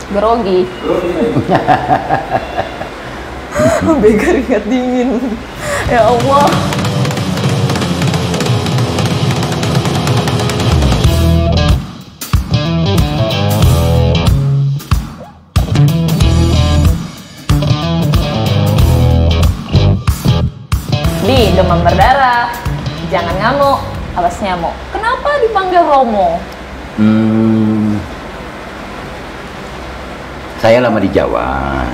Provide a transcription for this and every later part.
Grogi. Sampai keringat dingin. Ya Allah. Di demam berdarah, jangan ngamuk, awas nyamuk. Kenapa dipanggil Romo? Saya lama di Jawa,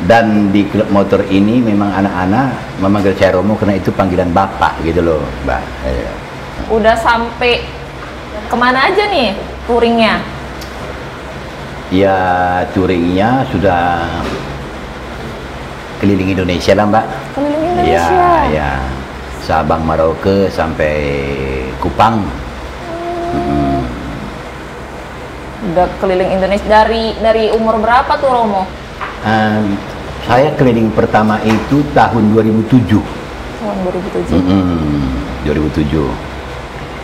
dan di klub motor ini memang anak-anak memanggil saya Romo karena itu panggilan bapak gitu loh, Mbak. Udah sampai kemana aja nih touringnya? Ya, touringnya sudah keliling Indonesia lah, Mbak. Keliling Indonesia? Ya. Sabang, Merauke sampai Kupang. Udah keliling Indonesia dari umur berapa tuh Romo? Saya keliling pertama itu tahun 2007. Tahun 2007. 2007.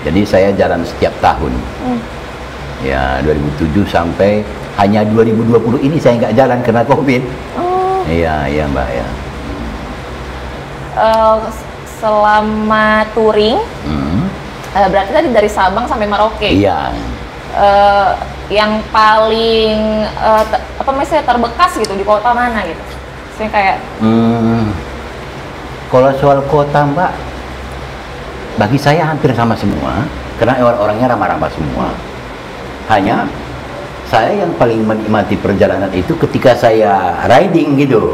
Jadi saya jalan setiap tahun. Ya, 2007 sampai hanya 2020 ini saya nggak jalan karena COVID. Iya Mbak ya. Selama touring, berarti tadi dari Sabang sampai Merauke. Iya. Yang paling terbekas gitu di kota mana gitu? Saya kayak. Kalau soal kota Mbak, bagi saya hampir sama semua, karena orang-orangnya ramah-ramah semua. Hanya saya yang paling menikmati perjalanan itu ketika saya riding gitu,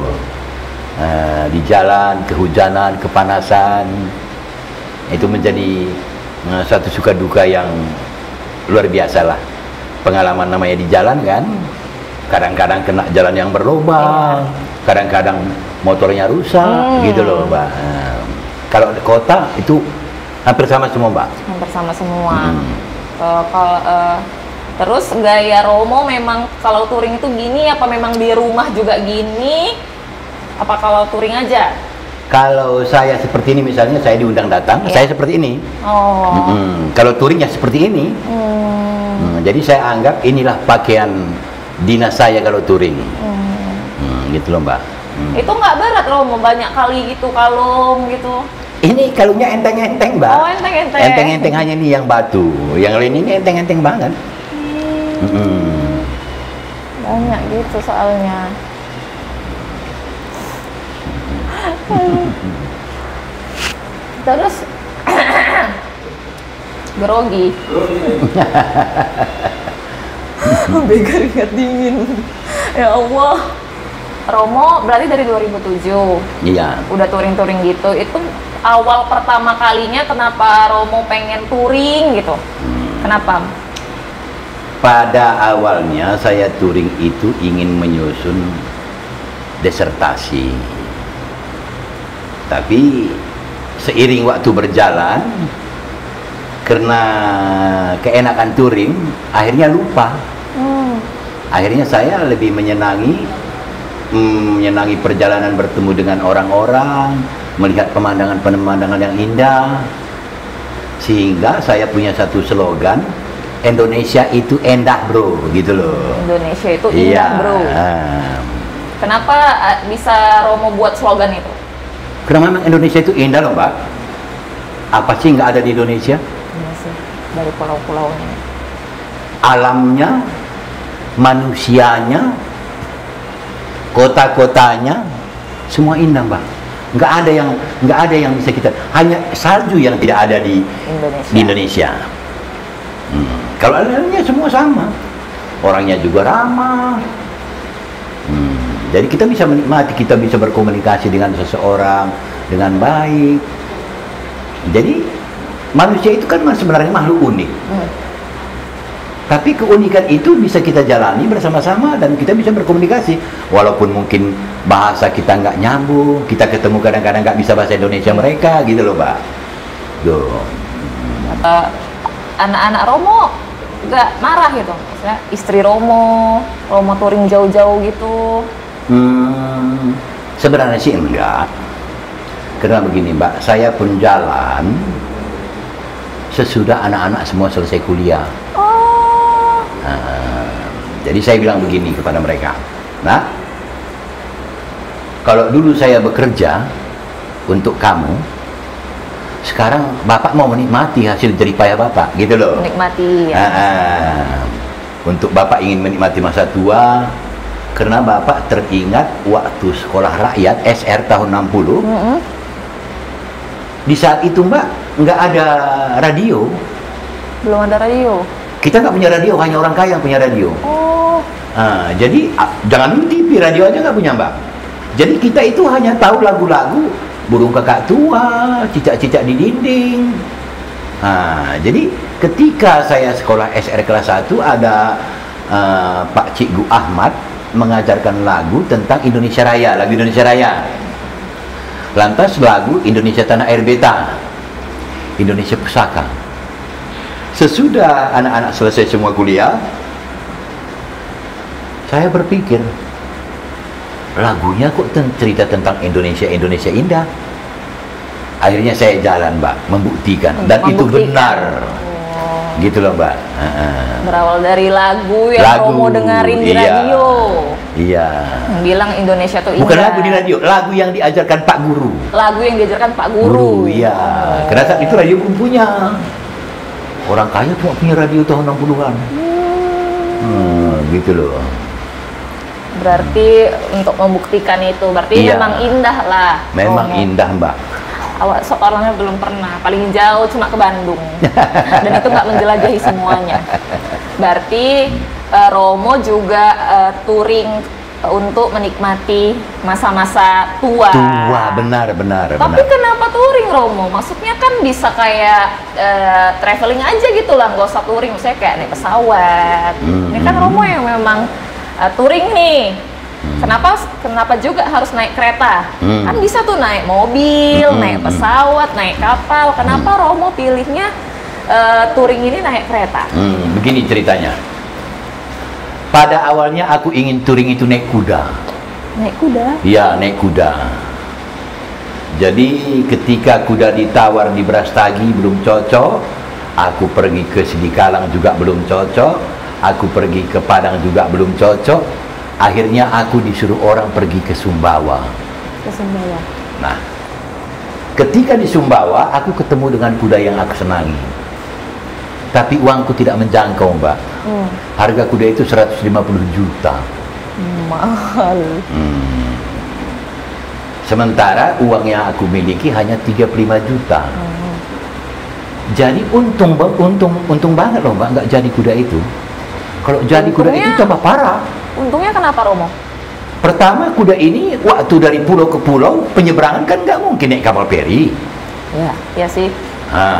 di jalan, kehujanan, kepanasan, itu menjadi satu suka duka yang luar biasa lah. Pengalaman namanya di jalan kan, kadang-kadang kena jalan yang berlubang, kadang-kadang motornya rusak gitu loh Mbak. Kalau di kota itu hampir sama semua Mbak. Hampir sama semua. Terus gaya Romo memang kalau touring itu gini, apa memang di rumah juga gini? Apa kalau touring aja? Kalau saya seperti ini misalnya, saya diundang datang, saya seperti ini. Kalau touringnya seperti ini, jadi saya anggap inilah pakaian dinas saya kalau touring. Gitu loh Mbak. Itu nggak berat Romo, banyak kali gitu kalung gitu? Ini kalungnya enteng-enteng Mbak. Oh enteng-enteng. Enteng-enteng hanya ini yang batu, yang lain ini enteng-enteng banget. Banyak gitu soalnya. Terus grogi. Sampai keringat dingin. Ya Allah. Romo berarti dari 2007. Iya. Udah touring-touring gitu. Itu awal pertama kalinya kenapa Romo pengen touring gitu? Kenapa? Pada awalnya saya touring itu ingin menyusun disertasi. Tapi seiring waktu berjalan, karena keenakan touring, akhirnya lupa. Akhirnya saya lebih menyenangi perjalanan, bertemu dengan orang-orang, melihat pemandangan-pemandangan yang indah. Sehingga saya punya satu slogan, Indonesia itu endah bro, gitu loh. Indonesia itu indah bro. Kenapa bisa Romo buat slogan itu? Karena memang Indonesia itu indah loh Mbak. Apa sih nggak ada di Indonesia? Iya sih, dari pulau-pulaunya. Alamnya, manusianya, kota-kotanya, semua indah Mbak. Nggak ada yang bisa kita, hanya salju yang tidak ada di Indonesia. Kalau lainnya semua sama, orangnya juga ramah. Jadi kita bisa menikmati, kita bisa berkomunikasi dengan seseorang dengan baik. Jadi manusia itu kan sebenarnya makhluk unik. Tapi keunikan itu bisa kita jalani bersama-sama dan kita bisa berkomunikasi. Walaupun mungkin bahasa kita nggak nyambung, kita ketemu kadang-kadang nggak bisa bahasa Indonesia mereka, gitu loh Mbak. Anak-anak Romo nggak marah gitu, misalnya istri Romo touring jauh-jauh gitu? Sebenarnya sih enggak. Karena begini Mbak, saya pun jalan sesudah anak-anak semua selesai kuliah. Jadi saya bilang begini kepada mereka, nah, kalau dulu saya bekerja untuk kamu, sekarang Bapak mau menikmati hasil jerih payah Bapak, gitu loh. Menikmati ya. Untuk Bapak ingin menikmati masa tua, karena Bapak teringat waktu sekolah rakyat SR tahun 60. Di saat itu Mbak, nggak ada radio. Belum ada radio. Kita nggak punya radio, hanya orang kaya yang punya radio. Oh. Jadi jangan TV, radio aja nggak punya Mbak. Jadi kita itu hanya tahu lagu-lagu Burung Kakak Tua, Cicak-cicak di dinding. Jadi ketika saya sekolah SR kelas 1, ada Pak Cikgu Ahmad mengajarkan lagu tentang Indonesia Raya, lagu Indonesia Raya. Lantas lagu Indonesia Tanah Air Beta, Indonesia Pusaka. Sesudah anak-anak selesai semua kuliah, saya berpikir, lagunya kok cerita tentang Indonesia indah. Akhirnya saya jalan Mbak, membuktikan, dan itu benar. Gitu loh Mbak. Berawal dari lagu yang Romo dengerin di radio. Iya. Yang bilang Indonesia tuh indah. Bukan lagu di radio, lagu yang diajarkan Pak Guru. Lagu yang diajarkan Pak Guru. Iya. Karena saat itu radio belum punya. Orang kaya cuma punya radio tahun 60-an. Gitu loh. Berarti untuk membuktikan itu, berarti memang indah lah. Memang indah Mbak. Awak sekolahnya belum pernah, paling jauh cuma ke Bandung. Dan itu nggak menjelajahi semuanya. Berarti Romo juga touring untuk menikmati masa-masa tua. Benar. Tapi kenapa touring Romo? Maksudnya kan bisa kayak traveling aja gitu lah, nggak usah touring. Misalnya kayak naik pesawat. Ini kan Romo yang memang touring nih. Kenapa juga harus naik kereta? Kan bisa tuh naik mobil, naik pesawat, naik kapal. Kenapa Romo pilihnya touring ini naik kereta? Begini ceritanya. Pada awalnya aku ingin touring itu naik kuda. Naik kuda? Iya, naik kuda. Jadi ketika kuda ditawar di Brastagi belum cocok, aku pergi ke Sidikalang juga belum cocok, aku pergi ke Padang juga belum cocok. Akhirnya aku disuruh orang pergi ke Sumbawa. Ke Sumbawa. Nah, ketika di Sumbawa, aku ketemu dengan kuda yang aku senangi. Tapi uangku tidak menjangkau, Mbak. Harga kuda itu 150 juta. Mahal. Sementara uang yang aku miliki hanya 35 juta. Jadi untung banget loh Mbak, nggak jadi kuda itu. Kalau jadi kuda itu tambah parah. Untungnya kenapa Romo? Pertama, kuda ini waktu dari pulau ke pulau penyeberangan kan nggak mungkin naik kapal feri. Ya sih.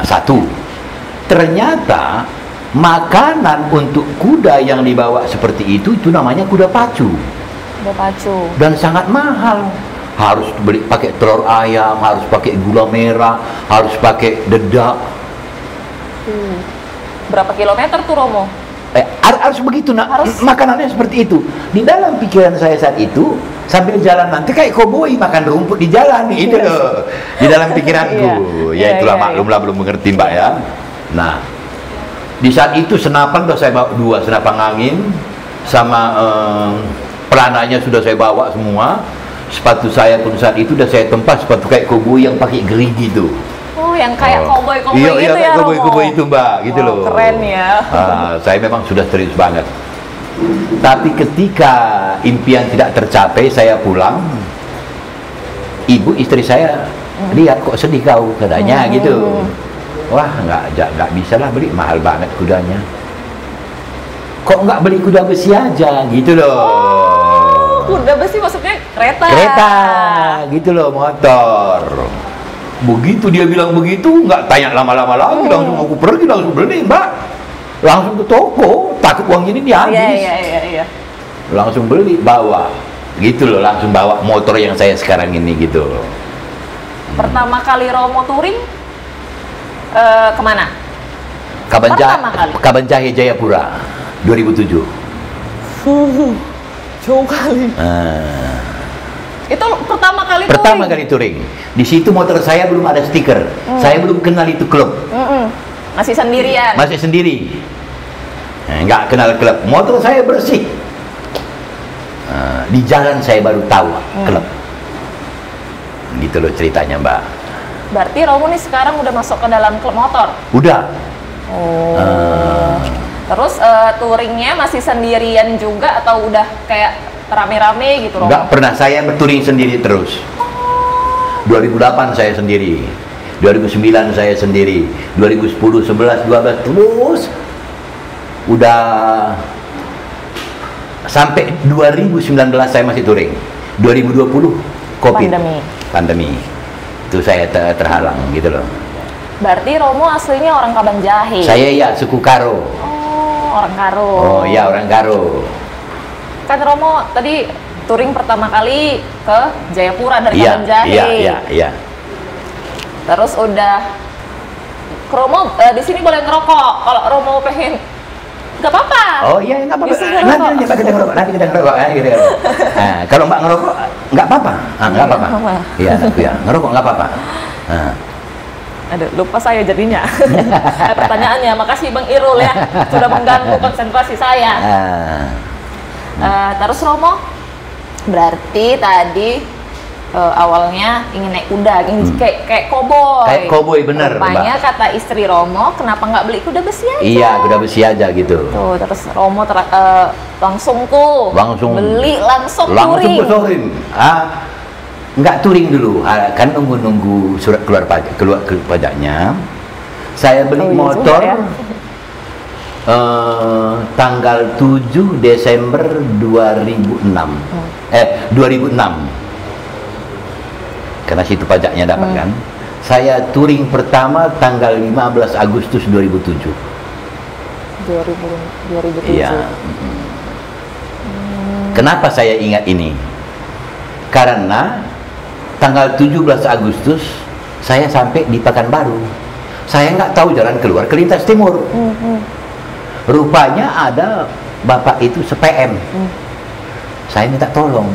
Satu, ternyata makanan untuk kuda yang dibawa seperti itu namanya kuda pacu. Kuda pacu. Dan sangat mahal. Harus beli pakai telur ayam, harus pakai gula merah, harus pakai dedak. Berapa kilometer tuh Romo? Harus begitu makanannya seperti itu. Di dalam pikiran saya saat itu, sambil jalan nanti kayak koboi makan rumput di jalan itu loh. Di dalam pikiranku. Itulah maklumlah belum mengerti Mbak ya. Nah, di saat itu senapan sudah saya bawa 2 senapan angin, sama pelananya sudah saya bawa semua. Sepatu saya pun saat itu sudah saya tempas sepatu kayak koboi yang pakai gerigi itu. Oh, yang kayak koboi-koboi gitu ya Romo? Koboi-koboi itu Mbak, gitu loh. Keren ya. Saya memang sudah serius banget. Tapi ketika impian tidak tercapai, saya pulang. Ibu istri saya lihat, kok sedih kau katanya gitu. Wah, nggak bisa lah beli, mahal banget kudanya. Kok nggak beli kuda besi aja gitu loh. Kuda besi maksudnya kereta. Kereta, gitu loh, motor. Begitu dia bilang begitu, nggak tanya lama-lama lagi, langsung aku pergi, langsung beli Mbak. Langsung ke toko, takut uang ini dihabis. Iya. Langsung beli, bawa. Gitu loh, langsung bawa motor yang saya sekarang ini gitu. Pertama kali Romo touring kemana? Kabanjahe Jayapura 2007. Jauh kali. Itu pertama kali touring. Di situ motor saya belum ada stiker. Saya belum kenal itu klub. Masih sendirian. Masih sendiri. Nggak kenal klub. Motor saya bersih. Di jalan saya baru tahu klub. Gitu loh ceritanya, Mbak. Berarti Romo nih sekarang udah masuk ke dalam klub motor? Udah. Terus touringnya masih sendirian juga atau udah kayak rame-rame gitu, Romo? Nggak pernah, saya bertouring sendiri terus. 2008 saya sendiri, 2009 saya sendiri, 2010, 11, 12 terus. Udah sampai 2019 saya masih touring. 2020 Covid. Pandemi. Itu saya terhalang gitu loh. Berarti Romo aslinya orang Kabanjahe? Saya ya suku Karo. Oh, orang Karo. Oh ya, orang Karo. Kan Romo tadi touring pertama kali ke Jayapura dari Kabanjahe. Iya. Terus udah Romo di sini boleh ngerokok. Kalau Romo pengen nggak apa-apa. Oh iya, nggak apa-apa. Bisa Nanti kita ngerokok. Nah, kalau Mbak ngerokok nggak apa-apa. Nggak apa-apa. Iya, ya ngerokok nggak apa-apa. Aduh, lupa saya jadinya. Pertanyaannya, makasih Bang Irul ya sudah mengganggu konsentrasi saya. Terus Romo, berarti tadi awalnya ingin naik kuda, ingin kayak koboi. Kayak koboi, bener, Rupanya Mbak. kata istri Romo, kenapa nggak beli kuda besi aja? Iya, kuda besi aja gitu. Tuh, terus Romo langsung beli langsung touring. touring. Nggak touring dulu, kan nunggu surat keluar pajaknya. Saya beli motor ya. Tanggal 7 Desember 2006. 2006. Karena situ pajaknya dapat kan. Saya touring pertama tanggal 15 Agustus 2007. 2007. Iya. Kenapa saya ingat ini? Karena tanggal 17 Agustus saya sampai di Pekanbaru. Saya nggak tahu jalan keluar ke lintas timur. Rupanya ada bapak itu se-PM. Saya minta tolong.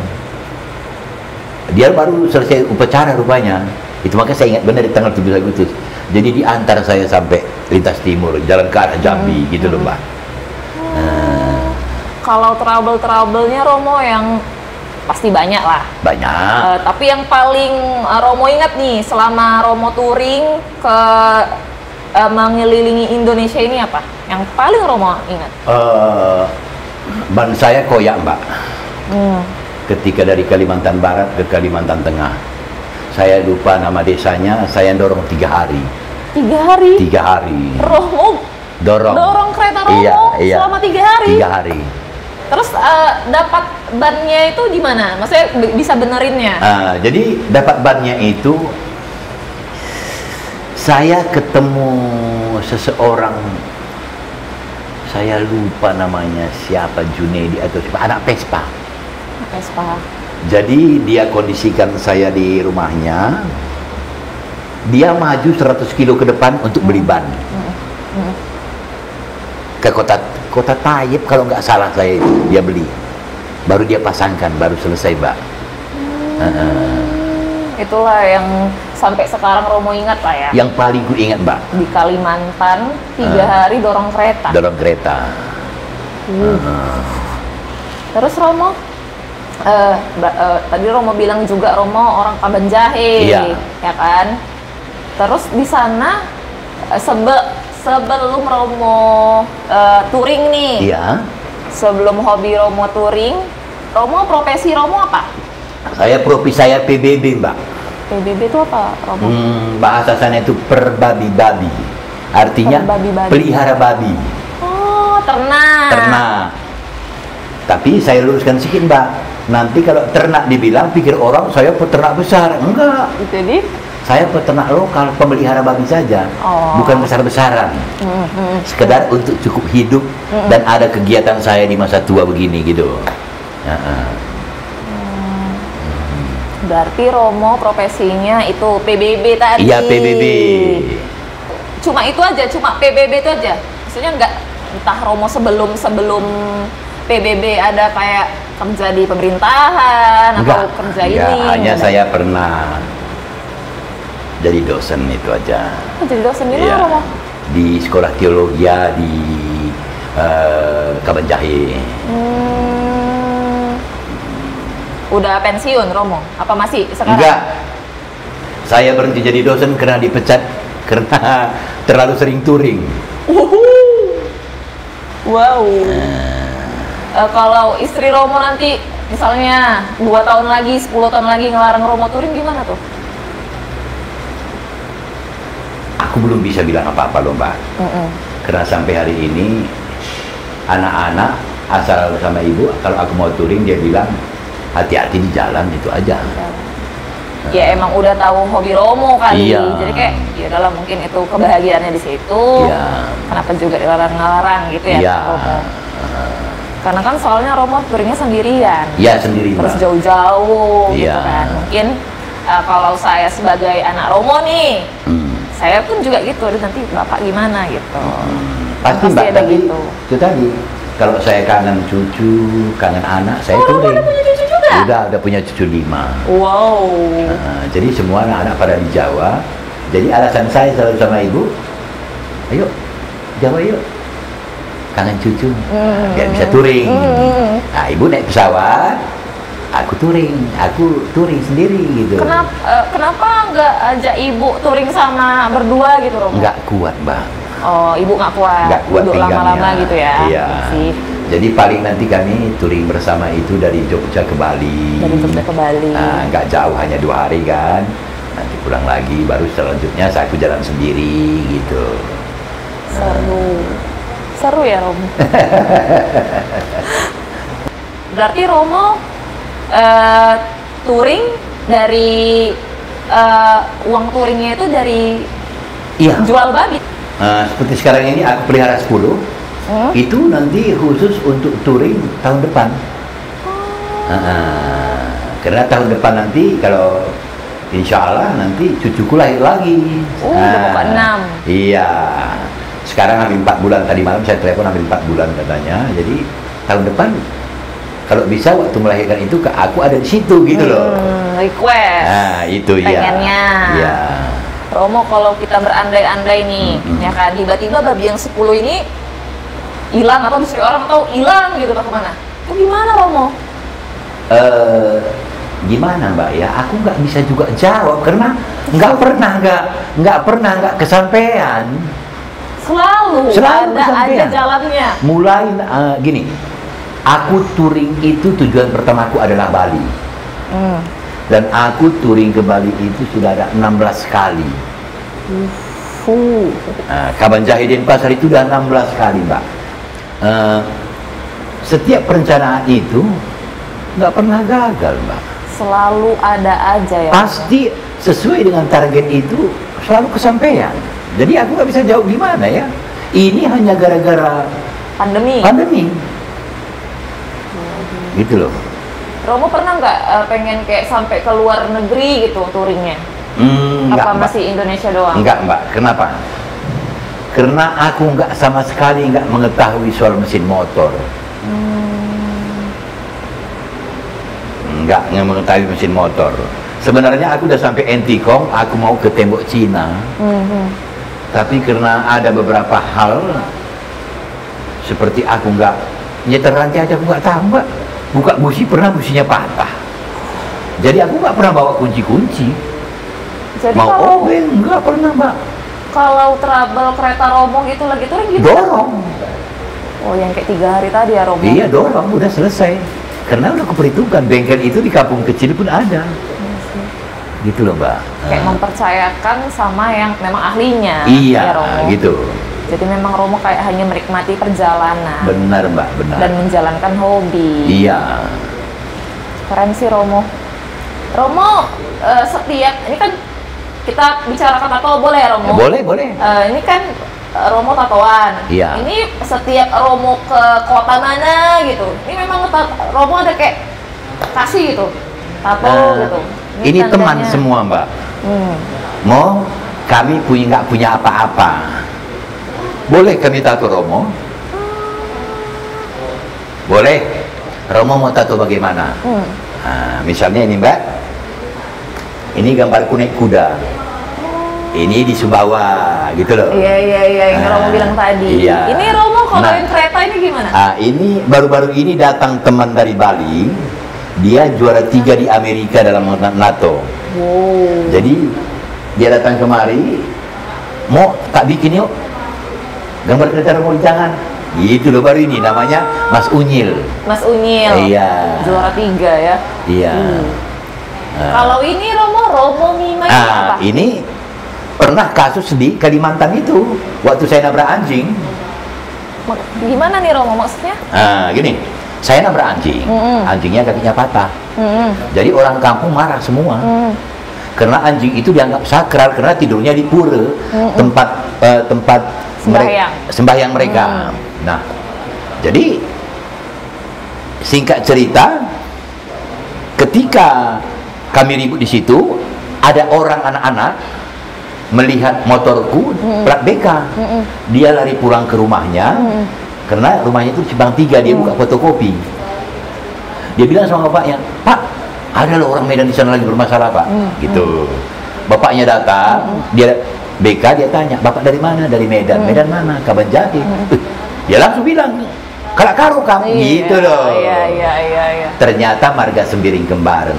Dia baru selesai upacara rupanya. Itu makanya saya ingat benar di tanggal 17 Agustus. Jadi diantar saya sampai lintas timur, jalan ke arah Jambi gitu loh, Mbak. Kalau trouble-troublenya Romo yang pasti banyak lah. Banyak. Tapi yang paling Romo ingat nih selama Romo touring ke mengelilingi Indonesia ini apa? Yang paling Romo ingat? Ban saya koyak, Mbak. Ketika dari Kalimantan Barat ke Kalimantan Tengah, saya lupa nama desanya. Saya dorong 3 hari. 3 hari? 3 hari. Romo dorong kereta Romo selama 3 hari? 3 hari. Terus dapat bannya itu gimana? Maksudnya bisa benerinnya? Jadi dapat bannya itu, saya ketemu seseorang, saya lupa namanya siapa, Junedi atau siapa, anak Vespa. Jadi dia kondisikan saya di rumahnya, dia maju 100 kilo ke depan untuk beli ban ke kota Taib kalau nggak salah saya, dia beli, baru dia pasangkan, baru selesai, Mbak. Itulah yang sampai sekarang Romo ingat lah ya. Yang paling gue ingat, Mbak, di Kalimantan 3 hari dorong kereta. Terus Romo tadi Romo bilang juga Romo orang Kabanjahe, ya kan? Terus di sana sebelum Romo touring nih, sebelum hobi Romo touring, Romo profesi Romo apa? Saya PBB, Mbak. PBB itu apa, Romo? Bahasa sana itu perbabi-babi, artinya pelihara babi. Oh, ternak. Tapi saya luruskan sedikit, Mbak. Nanti kalau ternak dibilang, pikir orang saya peternak besar. Enggak. Jadi saya peternak lokal, pemelihara babi saja, bukan besar-besaran. Sekedar untuk cukup hidup dan ada kegiatan saya di masa tua begini gitu. Berarti Romo profesinya itu PBB tadi. Iya, PBB. Cuma itu aja, cuma PBB itu aja. Maksudnya enggak, entah Romo sebelum PBB ada kayak kerja di pemerintahan atau kerja ini? Hanya saya pernah jadi dosen itu aja. Jadi dosen di mana, Romo? Di sekolah teologi di Kabanjahe. Udah pensiun Romo? Apa masih sekarang? Enggak. Saya berhenti jadi dosen karena dipecat karena terlalu sering touring. Wow. Kalau istri Romo nanti misalnya 2 tahun lagi, 10 tahun lagi ngelarang Romo touring gimana tuh? Aku belum bisa bilang apa-apa loh Mbak. Karena sampai hari ini anak-anak asal sama ibu kalau aku mau touring dia bilang hati-hati di jalan, itu aja. Ya emang udah tahu hobi Romo kali, Iya. jadi kayak ya udahlah mungkin itu kebahagiaannya di situ. Iya. Kenapa juga dilarang-larang gitu ya Iya. Romo? Karena kan soalnya Romo touringnya sendirian. Iya sendiri Terus Mbak. jauh-jauh gitu Iya. kan. Mungkin kalau saya sebagai anak Romo nih, saya pun juga gitu. Aduh, nanti bapak gimana gitu. Pasti Mbak, ada tapi gitu. itu tadi kalau saya kangen cucu, kangen anak, saya Romo touring. udah punya cucu juga? Udah punya cucu 5. Wow. Jadi semua anak-anak pada di Jawa. Jadi alasan saya selalu sama ibu, ayo Jawa yuk, kangen cucu, biar bisa touring. Nah ibu naik pesawat, aku touring sendiri gitu. Kenapa nggak ajak ibu touring sama berdua gitu Romo? Nggak kuat Mbak. Oh, ibu nggak kuat. Nggak kuat Duduk pinggangnya. lama-lama gitu ya? Iya. Sih. Jadi paling nanti kami touring bersama itu dari Jogja ke Bali. Dari Jogja ke Bali. Nah, nggak jauh, hanya 2 hari kan. Nanti pulang lagi, baru selanjutnya saya aku jalan sendiri gitu. Seru ya Romo. Berarti Romo touring dari uang touringnya itu dari Iya. jual babi. Seperti sekarang ini aku pelihara 10. Itu nanti khusus untuk touring tahun depan. Karena tahun depan nanti kalau insya Allah nanti cucuku lahir lagi. Udah mau ke 6. Iya. Sekarang hampir 4 bulan. Tadi malam saya telepon hampir 4 bulan katanya. Jadi tahun depan kalau bisa waktu melahirkan itu ke aku ada di situ gitu loh. Request. Nah itu ya. Pengennya. Iya. Romo kalau kita berandai-andai nih, ya kan tiba-tiba babi yang 10 ini hilang atau disuruh orang tahu hilang gitu atau kemana? Itu gimana Romo? Gimana Mbak ya? Aku nggak bisa juga jawab karena nggak pernah kesampaian. Selalu ada kesampaian. aja jalannya. Mulai gini, aku touring itu tujuan pertamaku adalah Bali. Dan aku touring ke Bali itu sudah ada 16 kali. Kaban Jahidin Pasar itu sudah 16 kali Mbak. Setiap perencanaan itu nggak pernah gagal Mbak. Selalu ada aja ya. Pasti sesuai dengan target itu selalu kesampaian. Jadi aku nggak bisa jawab gimana ya. Ini hanya gara-gara Pandemi. Gitu loh. Romo pernah nggak pengen kayak sampai ke luar negeri gitu touringnya? Enggak, Apa Mbak. masih Indonesia doang? Enggak Mbak, kenapa? Karena aku nggak sama sekali nggak mengetahui soal mesin motor. Nggak mengetahui mesin motor. Sebenarnya aku udah sampai Entikong, aku mau ke tembok Cina. Tapi karena ada beberapa hal seperti aku nggak nyetir rantai aja aku nggak tahu Mbak. Buka busi pernah businya patah. Jadi aku nggak pernah bawa kunci-kunci. Jadi Mau kalau obeng nggak pernah Mbak. kalau trouble kereta Romo gitu lagi touring gitu? Dorong. Oh yang kayak 3 hari tadi ya Romo? Iya dorong, udah selesai. Karena udah keperhitungkan, bengkel itu di kampung kecil pun ada. Gitu loh Mbak. Kayak mempercayakan sama yang memang ahlinya. Iya, ya, Romo. gitu. Jadi memang Romo kayak hanya menikmati perjalanan. Benar Mbak, benar. Dan menjalankan hobi. Iya. Keren sih Romo. Romo setiap ini kan kita bicarakan tato boleh ya Romo? Boleh, boleh. Ini kan Romo tatoan. Iya. Ini setiap Romo ke kota mana gitu. Ini memang Romo ada kayak kasih gitu. Tato gitu. Ini teman tandanya. semua Mbak. Mau kami nggak punya apa-apa. Boleh kami tato Romo? Boleh. Romo mau tato bagaimana? Misalnya ini Mbak. Ini gambar naik kuda. Ini di Sumbawa, gitu loh. Iya, yang Romo bilang tadi. Iya. Ini Romo kalau yang kereta ini gimana? Ini baru-baru ini datang teman dari Bali. Dia juara 3 di Amerika dalam NATO. Wow. Jadi dia datang kemari, mau tak bikin yuk gambar kereta Romo di tangan. Itu loh baru ini namanya Mas Unyil. Mas Unyil. Iya. Juara 3 ya. Iya. Kalau ini Romo Mima ini apa? Ini pernah kasus di Kalimantan itu waktu saya nabrak anjing. Gimana nih Romo maksudnya? Gini, saya nabrak anjing, anjingnya kakinya patah. Jadi orang kampung marah semua. Karena anjing itu dianggap sakral karena tidurnya di pura, tempat sembahyang mereka. Nah, jadi singkat cerita, ketika kami ribut di situ, ada orang anak-anak melihat motorku plat BK. Dia lari pulang ke rumahnya karena rumahnya itu Cibang 3, dia buka fotokopi. Dia bilang sama bapaknya, "Pak, ada loh orang Medan di sana lagi bermasalah, Pak." Gitu. Bapaknya datang, dia BK, dia tanya, "Bapak dari mana?" "Dari Medan." "Medan mana?" "Kabanjahe." Dia langsung bilang, "Kalak-karo kamu." Gitu loh. Iya. Ternyata marga sembiring kembar.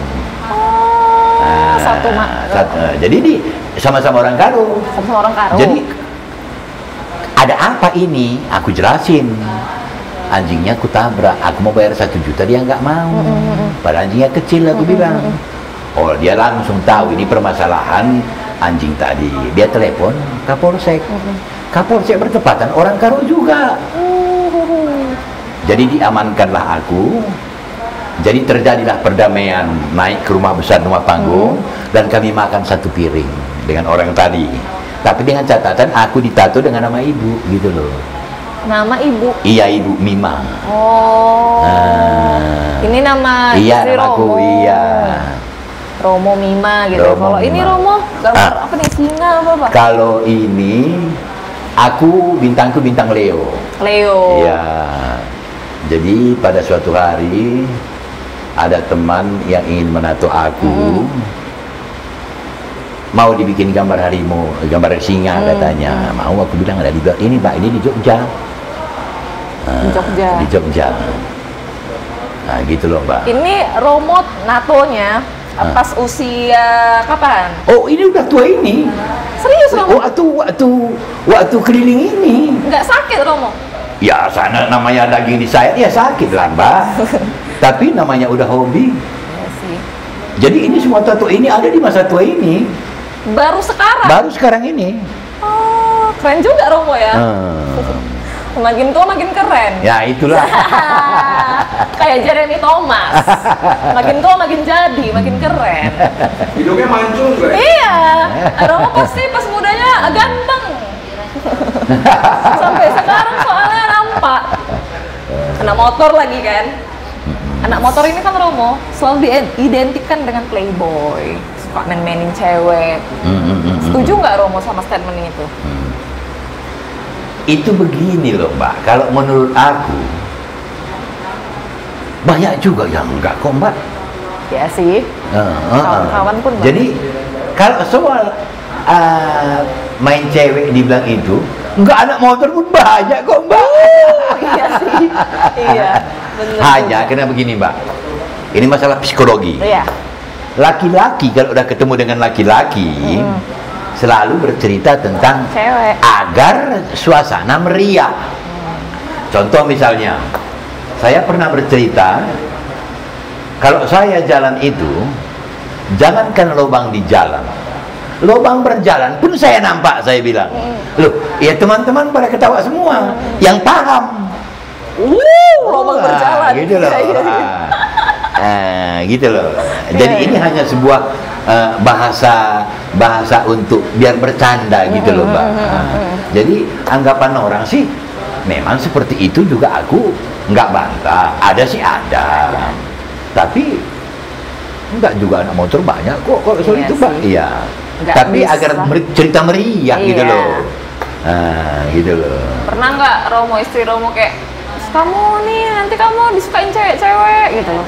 Jadi di sama-sama orang Karo. Sama orang Karo. Jadi ada apa ini? Aku jelasin. Anjingnya aku tabrak. Aku mau bayar 1 juta, dia nggak mau. Padahal anjingnya kecil, aku bilang. Oh, dia langsung tahu ini permasalahan anjing tadi. Dia telepon Kapolsek. Kapolsek bertepatan orang Karo juga. Jadi diamankanlah aku. Jadi terjadilah perdamaian, naik ke rumah besar, rumah panggung, dan kami makan 1 piring dengan orang tadi. Tapi dengan catatan aku ditato dengan nama ibu, gitu loh. Nama ibu? Iya, Ibu Mima. Oh. Ini nama istri Romo. Iya. Romo Mima gitu. Kalau ini Romo gambar apa nih, singa apa? Kalau ini bintangku bintang Leo. Leo. Iya. Jadi pada suatu hari ada teman yang ingin menato aku, mau dibikin gambar harimau, gambar singa katanya. Mau, aku bilang ada di ini Pak, ini di Jogja. Di Jogja. Di Jogja. Nah, gitu loh Mbak. Ini Romo natonya pas usia kapan? Oh, ini udah tua ini. Serius Romo? Waktu keliling ini. Nggak sakit Romo? Ya, sana namanya daging disayat ya sakit lah Mbak. Tapi namanya udah hobi. Iya sih. Jadi ini semua tato ini ada di masa tua ini. Baru sekarang? Baru sekarang ini. Oh, keren juga Romo ya. Makin tua makin keren. Ya itulah. Kayak Jeremy Thomas. Makin tua makin jadi, makin keren. Hidungnya mancung gue. Iya. Romo pasti pas mudanya ganteng. Sampai sekarang soalnya nampak. Anak motor lagi kan. Anak motor ini kan Romo selalu diidentikan dengan playboy, suka main-mainin cewek. Setuju nggak Romo sama statement itu? Itu begini loh Mbak, kalau menurut aku banyak juga yang enggak kok Mbak. Ya sih. Kawan-kawan pun banyak. Jadi kalau soal main cewek dibilang itu, enggak, anak motor pun banyak kok Mbak. Iya sih. Iya. Bener. Hanya karena begini Mbak, ini masalah psikologi. Iya. Laki-laki kalau udah ketemu dengan laki-laki selalu bercerita tentang cewek agar suasana meriah. Contoh misalnya, saya pernah bercerita kalau saya jalan itu, jangankan lubang di jalan, lubang berjalan pun saya nampak. Saya bilang, loh, ya teman-teman pada ketawa semua, yang paham. Lubang berjalan. Gitu loh. Gitu loh. Jadi ini hanya sebuah bahasa untuk biar bercanda gitu loh Mbak. Jadi anggapan orang sih memang seperti itu juga, aku nggak bantah. Ada sih ada, tapi enggak juga anak motor banyak kok kalau soal itu Mbak. Iya. Tapi agar cerita meriah gitu loh. Gitu loh. Pernah nggak Romo, istri Romo kayak, kamu nih nanti kamu disukain cewek-cewek gitu loh?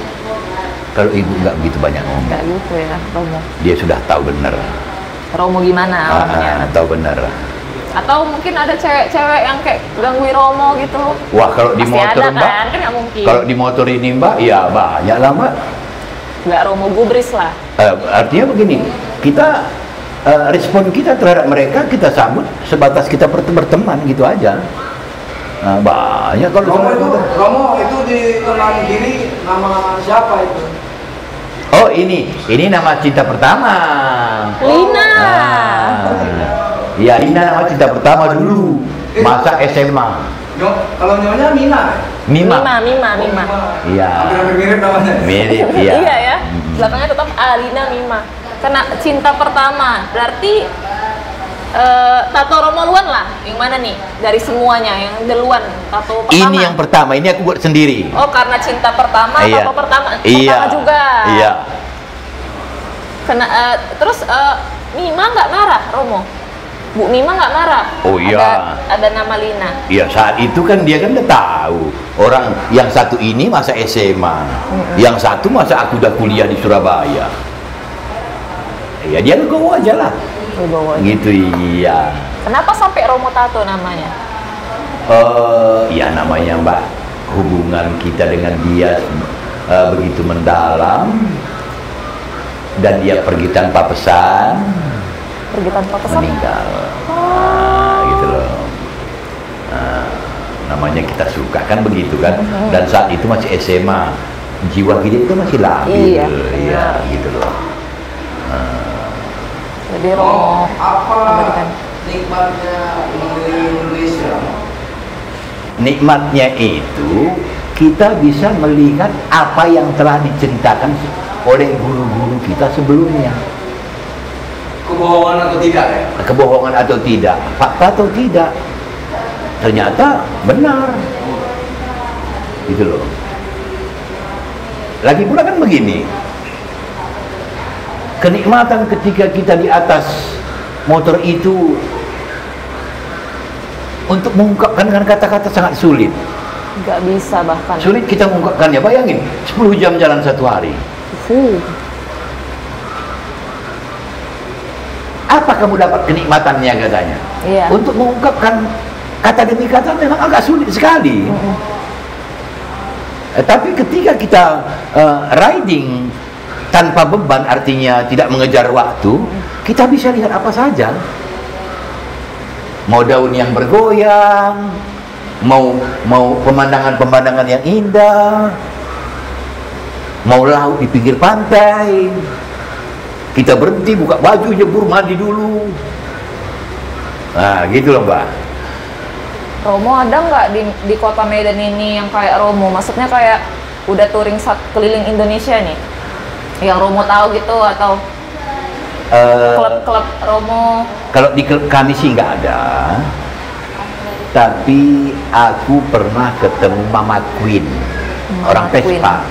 Kalau ibu nggak begitu banyak ngomong. Nggak gitu ya Romo. Dia sudah tahu benar. Romo gimana orangnya? Tahu benar. Atau mungkin ada cewek-cewek yang kayak gangguin Romo gitu? Wah, kalau di pasti motor ada, Mbak, kan nggak mungkin. kalau di motor ini Mbak, ya banyak lah Mbak. nggak Romo gubris lah. Artinya begini, kita respon kita terhadap mereka kita sambut sebatas kita berteman gitu aja. Nah, banyak kalau Romo itu di lengan kiri nama siapa itu? Oh ini nama cinta pertama. Lina. Iya Lina nama cinta pertama dulu. Masa SMA. Kalau nyonya Mina. Mima. Iya. Hampir mirip namanya. Mirip, iya. Iya ya. Belakangnya tetap Alina Mima. Karena cinta pertama. Berarti tato Romo Luan lah. Yang mana nih? Dari semuanya yang duluan tato pertama. Ini yang pertama. Ini aku buat sendiri. Oh, karena cinta pertama, Iya. tato pertama Iya. juga. Iya. Karena terus Mima nggak marah, Romo? Bu Mima nggak marah? Oh iya. Ada nama Lina. Iya saat itu kan dia kan udah tahu orang yang satu ini masa SMA, yang satu masa aku udah kuliah di Surabaya. Ya dia legowo aja lah. Legowo aja. Gitu iya. Kenapa sampai Romo Tato namanya? Ya namanya Mbak, hubungan kita dengan dia begitu mendalam dan dia pergi tanpa pesan. Pergi tanpa pesan? Meninggal. Gitu loh. Namanya kita suka kan begitu kan. Dan saat itu masih SMA, jiwa kita itu masih labil. Iya, gitu loh. Jadi Romo apa nikmatnya Indonesia? Nikmatnya itu kita bisa melihat apa yang telah diceritakan oleh guru-guru kita sebelumnya. Kebohongan atau tidak ya? Kebohongan atau tidak, fakta atau tidak, ternyata benar. Gitu loh. Lagi pula kan begini, kenikmatan ketika kita di atas motor itu untuk mengungkapkan dengan kata-kata sangat sulit. nggak bisa bahkan. Sulit kita mengungkapkannya. Bayangin 10 jam jalan satu hari. Apa kamu dapat kenikmatannya katanya? Iya. Untuk mengungkapkan kata demi kata memang agak sulit sekali. Tapi ketika kita riding tanpa beban, artinya tidak mengejar waktu, kita bisa lihat apa saja. Mau daun yang bergoyang, mau pemandangan-pemandangan yang indah, mau laut di pinggir pantai. Kita berhenti, buka baju, jemur, mandi dulu. Nah, gitu loh Mbak. Romo ada nggak di kota Medan ini yang kayak Romo? Maksudnya kayak udah touring keliling Indonesia nih, yang Romo tahu gitu, atau klub-klub Romo? Kalau di klub kami sih nggak ada. Tapi aku pernah ketemu Mama Queen, orang Vespa.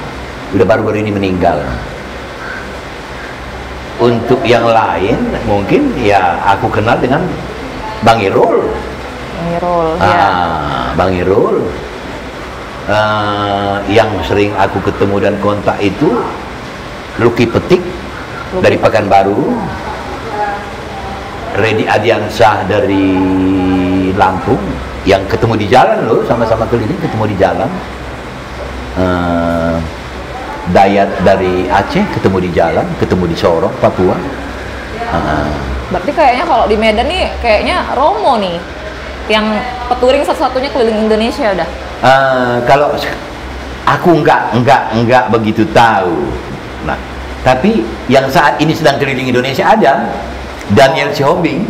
Udah baru-baru ini meninggal. Untuk yang lain mungkin ya aku kenal dengan Bang Irul. Bang Irul yang sering aku ketemu dan kontak itu Lucky Petik dari Pekanbaru, Redi Adiansyah dari Lampung, yang ketemu di jalan loh, sama-sama keliling ketemu di jalan. Dayat dari Aceh ketemu di jalan, ketemu di Sorong, Papua. Berarti kayaknya kalau di Medan nih kayaknya Romo nih yang peturing satu-satunya keliling Indonesia udah. Kalau aku enggak begitu tahu. Nah, tapi yang saat ini sedang keliling Indonesia ada Daniel Sihombing.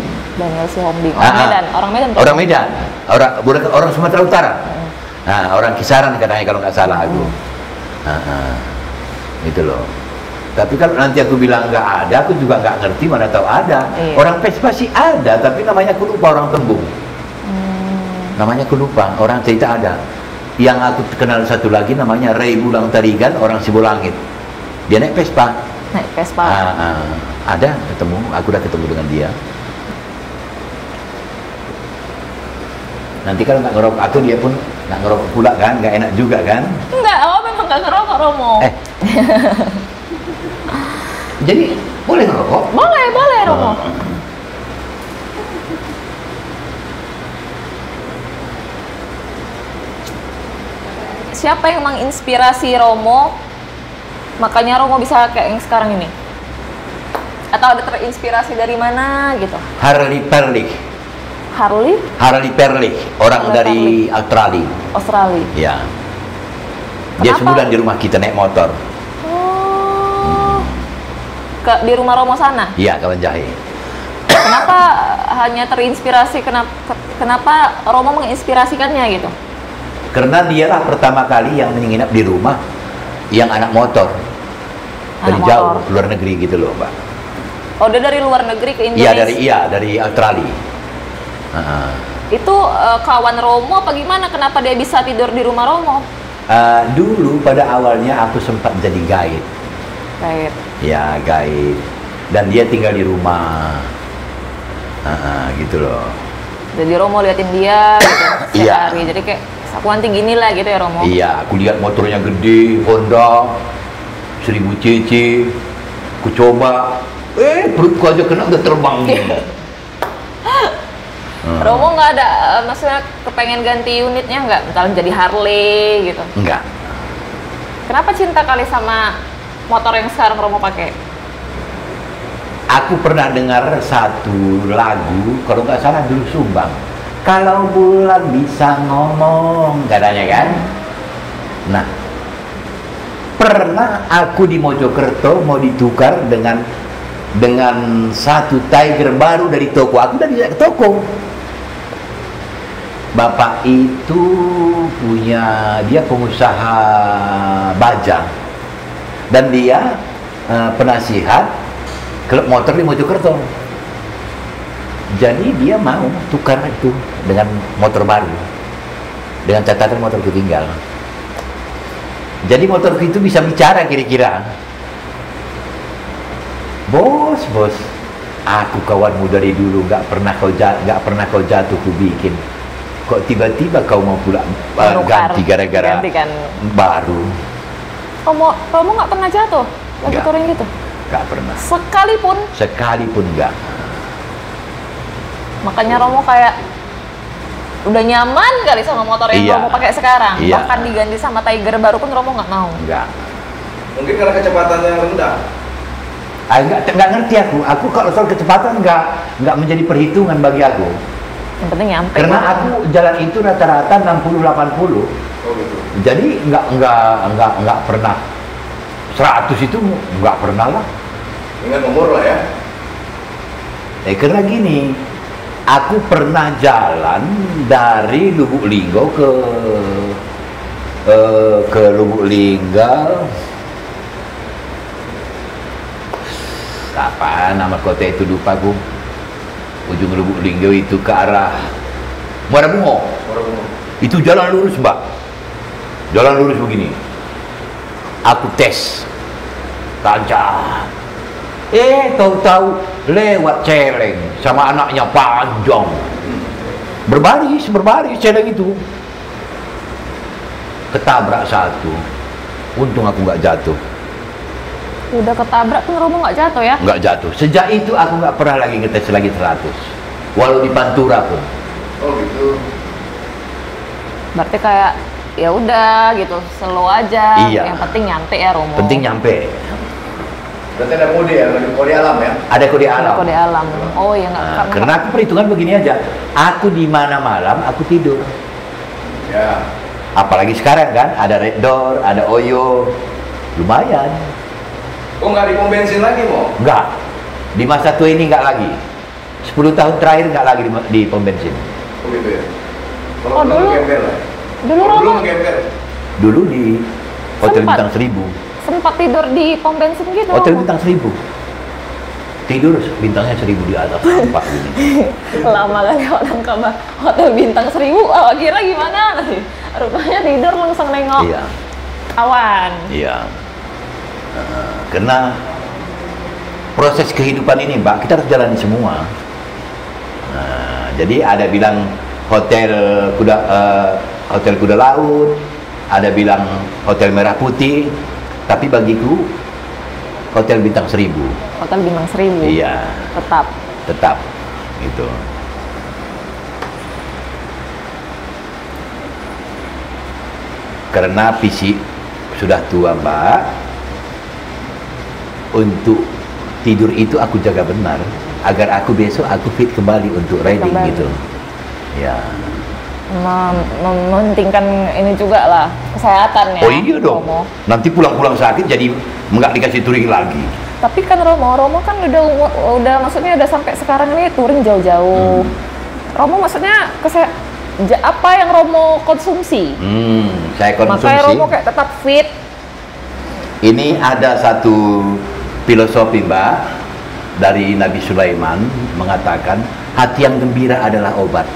Orang Medan. Orang Sumatera Utara. Nah, orang Kisaran katanya kalau nggak salah aku. Itu loh. Tapi kalau nanti aku bilang nggak ada, aku juga nggak ngerti, mana tahu ada. Orang Vespa sih ada, tapi namanya aku lupa, orang Tembung. Namanya aku lupa, orang cerita ada. Yang aku kenal satu lagi namanya Ray Bulang Tarigan, orang Sibolangit. Dia naik Vespa. Ada ketemu, aku udah ketemu dengan dia. Nanti kalau nggak ngerokok aku, dia pun nggak ngerokok pula kan, nggak enak juga kan? Enggak, memang nggak ngerokok Romo. Jadi boleh ngerokok? Boleh Romo. Oh. Siapa yang menginspirasi Romo Makanya Romo bisa kayak yang sekarang ini? Atau ada terinspirasi dari mana gitu? Harley Perlich. Harley? Harley Perlich, orang Harley dari Australia. Australia. Ya. Dia Kenapa? sebulan di rumah kita naik motor. Oh. Di rumah Romo sana? Iya, kawan jahe. Kenapa hanya terinspirasi? Kenapa Romo menginspirasikannya gitu? Karena dialah pertama kali yang menginap di rumah yang anak motor. Dari Anak jauh, motor. luar negeri gitu loh, Mbak. Oh, dia dari luar negeri ke Iya, Indonesia? dari Australia. Itu kawan Romo apa gimana? Kenapa dia bisa tidur di rumah Romo? Dulu pada awalnya aku sempat jadi guide. Kayak Ya, guide. Dan dia tinggal di rumah. Gitu loh. jadi Romo liatin dia gitu setiap Iya. hari. Jadi kayak aku nanti gini lah gitu ya Romo. Iya, aku lihat motornya gede, Honda 1000 cc. Aku coba, perutku aja kena udah terbang. Romo nggak ada maksudnya kepengen ganti unitnya nggak? Misalnya jadi Harley gitu. Enggak. Kenapa cinta kali sama motor yang sekarang Romo pakai? Aku pernah dengar satu lagu, kalau nggak salah dulu Sumbang. Kalau bulan bisa ngomong, katanya kan. Nah, pernah aku di Mojokerto mau ditukar dengan satu Tiger baru dari toko. Aku udah tidak ke toko. Bapak itu dia pengusaha baja dan dia penasihat klub motor di Mojokerto. Jadi dia mau tukar itu dengan motor baru, dengan catatan motor ketinggal. Jadi motorku itu bisa bicara kira-kira. Bos, aku kawanmu dari dulu, nggak pernah kau jatuh ku bikin. Kok tiba-tiba kau mau pula ganti gara-gara Gantikan. baru? Romo nggak pernah jatuh lagi Nggak. touring gitu? Nggak pernah. Sekalipun. Nggak. Makanya Romo kayak udah nyaman kali sama motor yang Iya. Romo pakai sekarang. Iya. Bahkan diganti sama Tiger baru pun Romo nggak mau. Nggak. Mungkin karena kecepatannya yang rendah. Nggak ngerti aku. Aku kalau soal kecepatan nggak menjadi perhitungan bagi aku. Yang penting nyampe. Karena aku jalan itu rata-rata 60-80. Oh gitu. Jadi nggak pernah 100 itu nggak pernah lah. Ingat umur lah ya. Karena gini, aku pernah jalan dari Lubuk Linggau ke Lubuk Linggau. Apa nama kota itu lupa aku. Ujung Lubuk Linggau itu ke arah Muara Bungo. Orang umur. Itu jalan lurus, Mbak. Jalan lurus begini. Aku tes. Lancar. Tahu-tahu lewat celeng sama anaknya panjang. Berbaris celeng itu. Ketabrak satu. Untung aku nggak jatuh. Udah ketabrak pun Romo nggak jatuh ya? Nggak jatuh. Sejak itu aku nggak pernah lagi ngetes lagi 100. Walau di Pantura pun. Oh gitu. Berarti kayak ya udah gitu, slow aja. Iya. Yang penting nyampe ya Romo. Penting nyampe. Berarti ada kode ya, kode alam ya. Ada kode alam. Kode alam. Oh ya nggak. Nah, karena aku perhitungan begini aja. Aku di mana malam aku tidur. Ya. Apalagi sekarang kan ada Red Door, ada Oyo. Lumayan. Kok nggak di pom bensin lagi mau? Enggak. Di masa tua ini enggak lagi. 10 tahun terakhir enggak lagi di pom bensin. Oh gitu ya. Oh, Kalau dulu? gembel lah. Dulu Oh, dulu Romo gembel. Dulu di Hotel Sempat. Bintang 1000. sempat tidur di pom bensin gitu. Hotel Romo. Bintang 1000. Tidur bintangnya 1000 di atas sampah gini. Lama kali orang kabar Hotel Bintang 1000. Oh, kira gimana nanti? Rupanya tidur langsung nengok Iya. awan. Iya. Karena proses kehidupan ini, Mbak, kita harus jalani semua. Jadi ada bilang hotel kuda laut, ada bilang hotel merah putih, tapi bagiku hotel bintang 1000. Hotel Bintang 1000. Iya, Tetap. gitu. Karena fisik sudah tua, Mbak. untuk tidur itu aku jaga benar agar aku besok aku fit kembali untuk riding gitu. Ya. Mementingkan ini juga lah kesehatan ya. Oh iya dong. Romo. Nanti pulang-pulang sakit jadi nggak dikasih touring lagi. Tapi kan Romo kan udah maksudnya udah sampai sekarang ini touring jauh-jauh. Romo maksudnya apa yang Romo konsumsi? Saya konsumsi. Makanya Romo kayak tetap fit. Ini ada satu filosofi Mbak dari Nabi Sulaiman mengatakan hati yang gembira adalah obat.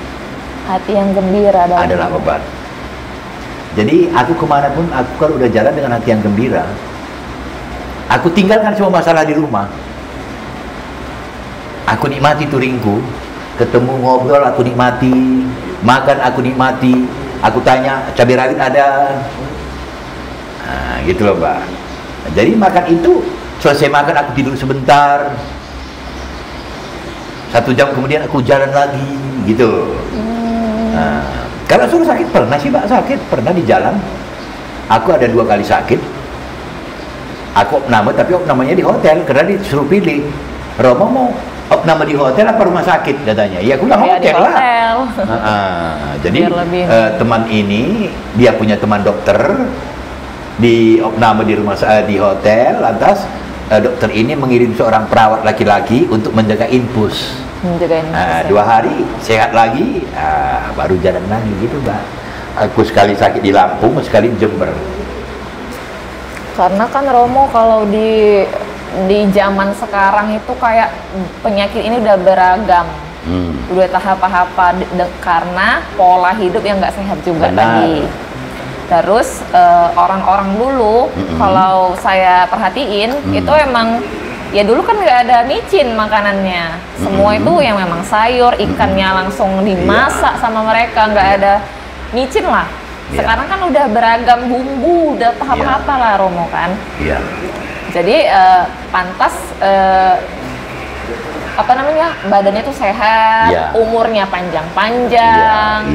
Hati yang gembira adalah obat. Jadi aku kemanapun aku kalau udah jalan dengan hati yang gembira, aku tinggalkan semua masalah di rumah. Aku nikmati touringku, ketemu ngobrol aku nikmati, makan aku nikmati. Aku tanya cabai rawit ada, gitu loh Mbak. Jadi makan itu selesai makan aku tidur sebentar. 1 jam kemudian aku jalan lagi, gitu. Kalau suruh sakit pernah sih Mbak, sakit pernah di jalan. Aku ada 2 kali sakit. Aku opname, tapi opnamenya di hotel karena disuruh pilih. Romo mau opname di hotel apa rumah sakit katanya. Ya aku bilang hotel lah. Jadi teman ini dia punya teman dokter di opname di di hotel. Lantas dokter ini mengirim seorang perawat laki-laki untuk menjaga infus. 2 hari sehat lagi, baru jalan lagi gitu Mbak. Aku sekali sakit di Lampung, sekali di Jember. Karena kan Romo kalau di zaman sekarang itu kayak penyakit ini udah beragam, udah tahap-tahap karena pola hidup yang nggak sehat juga tadi. Terus orang-orang dulu kalau saya perhatiin itu emang ya dulu kan nggak ada micin makanannya, semua itu yang memang sayur, ikannya langsung dimasak sama mereka, nggak ada micin lah. Sekarang kan udah beragam bumbu, udah tahap-tahap lah Romo kan. Jadi pantas apa namanya badannya tuh sehat, umurnya panjang-panjang.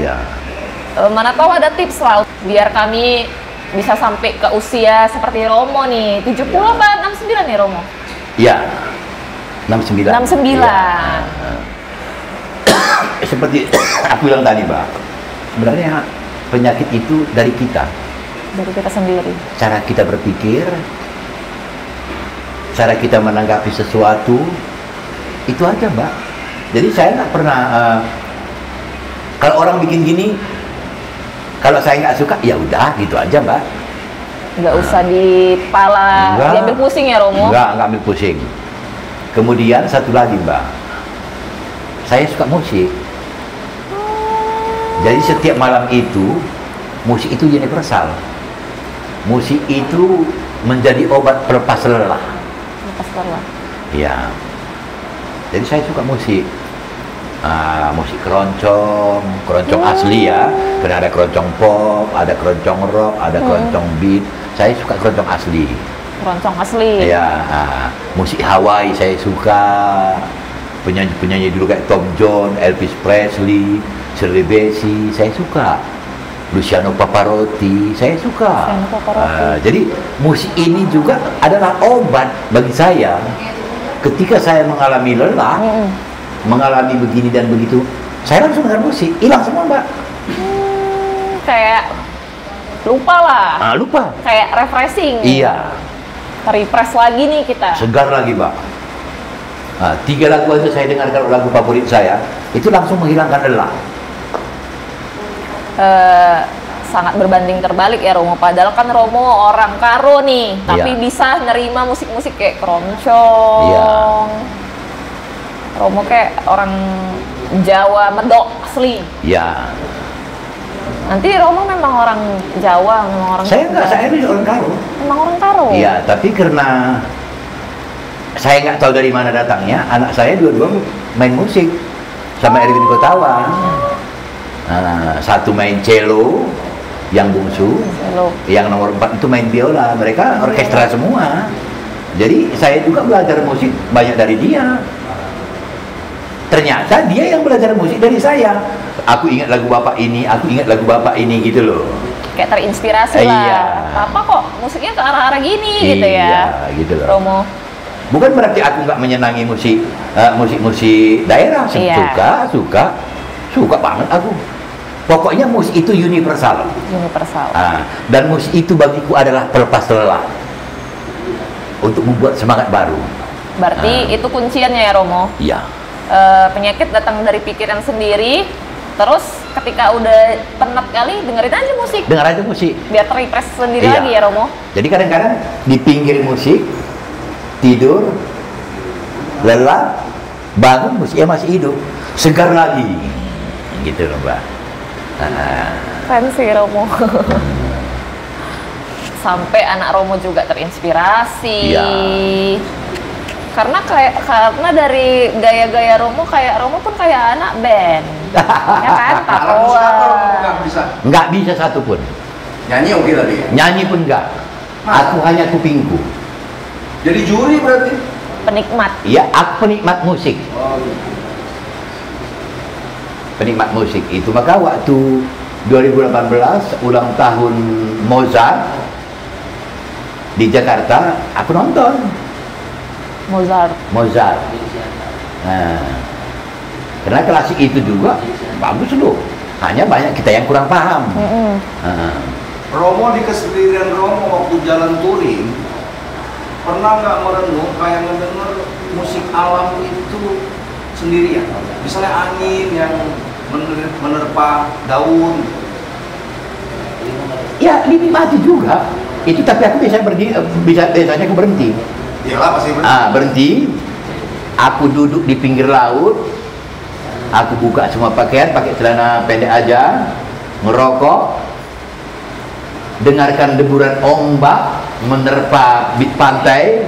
Mana tahu ada tips lah biar kami bisa sampai ke usia seperti Romo nih, 70 apa 69 nih Romo? Ya, 69. 69. Ya. Seperti aku bilang tadi, Mbak, sebenarnya penyakit itu dari kita. Dari kita sendiri. Cara kita berpikir, cara kita menanggapi sesuatu, itu aja, Mbak. Jadi saya nggak pernah, kalau orang bikin gini, kalau saya nggak suka, ya udah gitu aja, Mbak. Nggak usah dipala, diambil pusing ya Romo? Nggak ambil pusing. Kemudian satu lagi Mbak, saya suka musik. Jadi setiap malam itu, musik itu universal. Musik itu menjadi obat pelepas lelah. Pelepas lelah? Iya. Jadi saya suka musik. Musik keroncong asli ya. Karena ada keroncong pop, ada keroncong rock, ada keroncong beat. Saya suka keroncong asli. Keroncong asli. Ya, musik Hawaii saya suka. Penyanyi-penyanyi dulu kayak Tom Jones, Elvis Presley, Shirley Bassey, saya suka. Luciano Pavarotti, saya suka. Jadi musik ini juga adalah obat bagi saya. Ketika saya mengalami lelah, mengalami begini dan begitu, saya langsung dengar musik, hilang semua Mbak. Kayak lupa lah. Lupa. Kayak refreshing. Iya. Refresh lagi nih kita. Segar lagi Mbak. 3 lagu aja saya dengar, kalau lagu favorit saya, itu langsung menghilangkan lelah. Sangat berbanding terbalik ya Romo. Padahal kan Romo orang karo nih, tapi bisa nerima musik-musik kayak keroncong. Romo kayak orang Jawa medok asli. Iya. Nanti Romo memang orang Jawa, memang orang. Saya enggak, saya ini orang Karo. Memang orang Karo. Iya, tapi karena saya nggak tahu dari mana datangnya, anak saya dua-dua main musik sama Erwin Kotawan. Satu main cello, yang bungsu, yang nomor 4 itu main biola. Mereka orkestra semua. Jadi saya juga belajar musik banyak dari dia. Ternyata dia yang belajar musik dari saya. Aku ingat lagu bapak ini, aku ingat lagu bapak ini, gitu loh. Kayak terinspirasi lah. Iya. Papa kok musiknya ke arah-arah gini gitu ya. Iya, gitu loh. Romo. Bukan berarti aku nggak menyenangi musik daerah. Iya. Suka banget aku. Pokoknya musik itu universal. Universal. Dan musik itu bagiku adalah pelepas lelah untuk membuat semangat baru. Berarti itu kunciannya ya Romo? Iya. Penyakit datang dari pikiran sendiri, terus ketika udah penat kali dengerin aja musik. Dengar aja musik. Biar terrefresh sendiri Iya. lagi ya Romo? Jadi kadang-kadang di pinggir musik, tidur, lelah, bangun musiknya masih hidup, segar lagi. Gitu loh Mbak. Keren sih Romo. Sampai anak Romo juga terinspirasi. Iya. Karena dari gaya-gaya Romo, kayak Romo pun kayak anak band. Ya kan? Alat musik apa lo Takoan. nggak bisa? Nggak bisa satupun. Nyanyi oke tadi. Nyanyi pun enggak. Aku hanya kupingku. Jadi juri berarti? Penikmat. Iya, aku penikmat musik. Oh, gitu. Penikmat musik itu. Maka waktu 2018 ulang tahun Mozart di Jakarta, aku nonton Mozart. Nah, karena klasik itu juga bagus loh. Hanya banyak kita yang kurang paham. Romo di kesendirian Romo waktu jalan touring pernah nggak merenung kayak ngedenger musik alam itu sendirian? Misalnya angin yang menerpa daun. Ya, dinikmati juga. Itu tapi aku biasanya aku berhenti. Iyalah pasti benar. Berhenti. Aku duduk di pinggir laut. Aku buka semua pakaian, pakai celana pendek aja, ngerokok, dengarkan deburan ombak menerpa pantai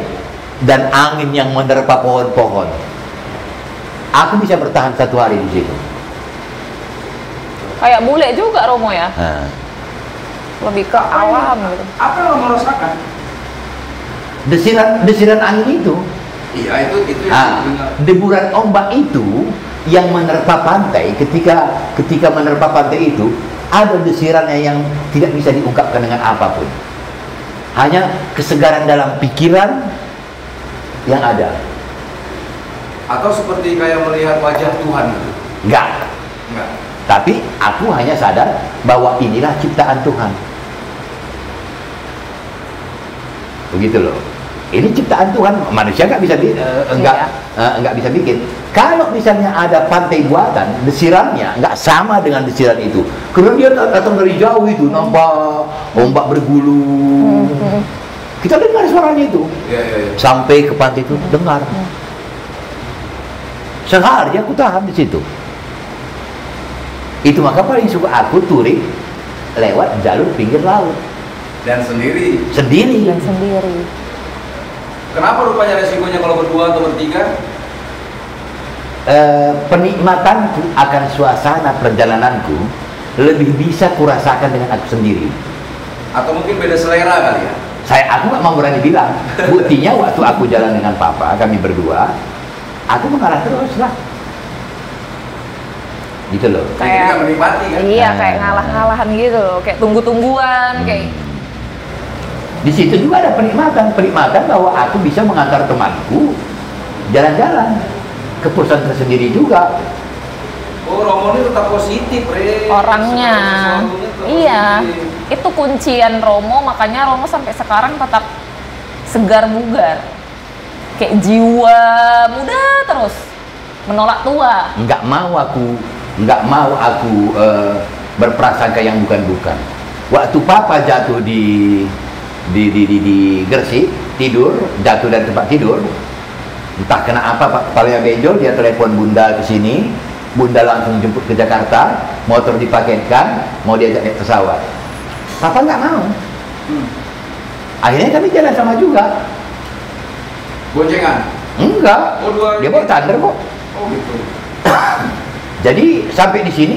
dan angin yang menerpa pohon-pohon. Aku bisa bertahan 1 hari di situ. Kayak bule juga Romo ya? Lebih ke alam gitu. Apa yang lo merasakan? Desiran angin itu, Iya itu yang dengar. deburan ombak itu yang menerpa pantai. Ketika menerpa pantai itu ada desirannya yang tidak bisa diungkapkan dengan apapun. Hanya kesegaran dalam pikiran yang ada. Atau seperti kayak melihat wajah Tuhan gitu? Enggak. Tapi aku hanya sadar bahwa inilah ciptaan Tuhan. Begitu loh. Ini ciptaan Tuhan, manusia nggak bisa nggak bisa bikin. Kalau misalnya ada pantai buatan, desirannya nggak sama dengan desiran itu. Karena dia datang dari jauh itu, nampak ombak bergulung. Kita dengar suaranya itu. Iya. Sampai ke pantai itu dengar. Sehari aku tahan di situ. Itu maka paling suka aku touring lewat jalur pinggir laut. Dan sendiri. Sendiri. Dan sendiri. Kenapa rupanya resikonya kalau berdua atau bertiga? Penikmatanku akan suasana perjalananku lebih bisa kurasakan dengan aku sendiri. Atau mungkin beda selera kali ya? Aku nggak mau berani bilang. Buktinya waktu aku jalan dengan Papa, kami berdua, aku mengalah terus lah. Gitu loh. Kayak kita menikmati kan? Iya, kayak ngalah-ngalahan gitu loh, kayak tunggu-tungguan, kayak Di situ juga ada penikmatan bahwa aku bisa mengantar temanku jalan-jalan ke pusat tersendiri juga. Oh, Romo ini tetap positif, Re. orangnya. Selalunya tetap Iya, positif. itu kuncian Romo, makanya Romo sampai sekarang tetap segar bugar. Kayak jiwa muda terus, menolak tua. Nggak mau aku berprasangka yang bukan-bukan. Waktu Papa jatuh di Gresik, jatuh dari tempat tidur, entah kena apa, kepalanya benjol, dia telepon Bunda ke sini, Bunda langsung jemput ke Jakarta, motor dipaketkan, mau diajak naik pesawat. Papa nggak mau. Akhirnya kami jalan sama juga. Boncengan? Enggak, Oh, dia bawa Thunder kok. Oh gitu. Jadi sampai di sini,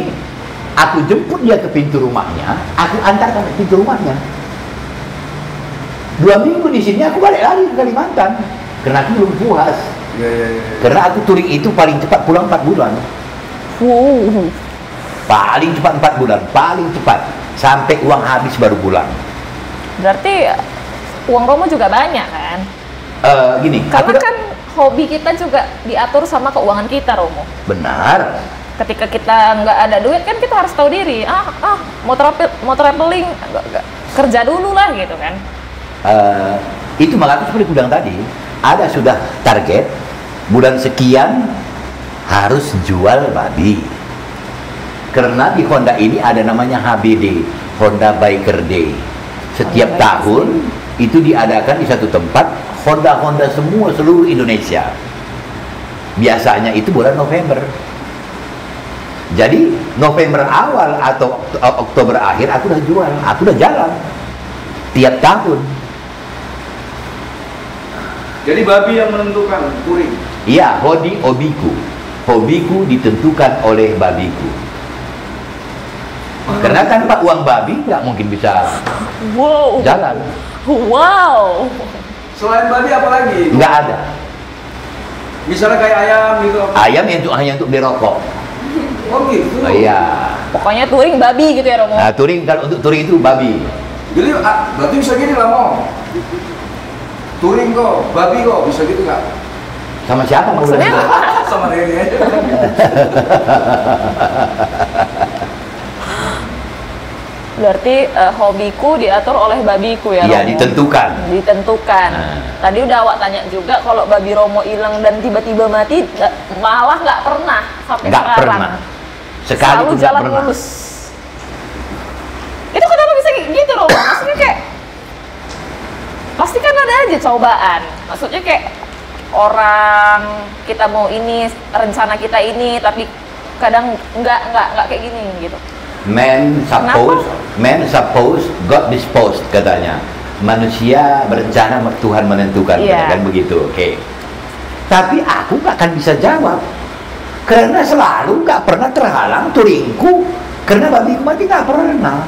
aku jemput dia ke pintu rumahnya, aku antarkan ke pintu rumahnya. 2 minggu di sini aku balik lagi ke Kalimantan karena aku belum puas. Iya. Karena aku touring itu paling cepat pulang 4 bulan. Paling cepat 4 bulan, paling cepat sampai uang habis baru pulang. Berarti uang Romo juga banyak kan? Gini, Karena kan hobi kita juga diatur sama keuangan kita, Romo. benar. Ketika kita nggak ada duit kan kita harus tahu diri. Mau traveling nggak, kerja dulu lah gitu kan. Itu makanya seperti aku bilang tadi, ada sudah target bulan sekian harus jual babi. Karena di Honda ini ada namanya HBD, Honda Biker Day. Setiap tahun itu diadakan di satu tempat, Honda semua seluruh Indonesia. Biasanya itu bulan November. Jadi November awal atau Oktober akhir aku udah jual, aku udah jalan tiap tahun. Jadi babi yang menentukan touring. Iya, hobiku. Hobiku ditentukan oleh babiku. Karena tanpa uang babi nggak mungkin bisa Wow. jalan. Wow. Selain babi apa lagi? Nggak ada. Misalnya kayak ayam gitu. Ayam hanya untuk dirokok. Oh gitu. Oh, iya. Pokoknya touring babi gitu ya, Romo. Nah, touring, kalau untuk touring itu babi. Jadi berarti bisa gini lah mau. Touring kok, babi kok, bisa gitu nggak? Sama siapa mau Maksudnya bilang? Sama Rene aja. berarti hobiku diatur oleh babiku ya, Iya, Romo? ditentukan. Ditentukan. Nah. Tadi udah awak tanya juga kalau babi Romo hilang dan tiba-tiba mati, malah nggak pernah sampai Nggak sekarang. pernah. Sekali Selalu pun nggak jalan pernah. mulus. Itu kenapa bisa gitu, Romo? Maksudnya kayak pasti kan ada aja cobaan. Maksudnya kayak orang kita mau ini, rencana kita ini, tapi kadang nggak kayak gini gitu. Man suppose, God disposed katanya. Manusia berencana, Tuhan menentukan, Iya. kan begitu. Oke. Tapi aku nggak akan bisa jawab karena selalu nggak pernah terhalang touringku karena babiku mati nggak pernah.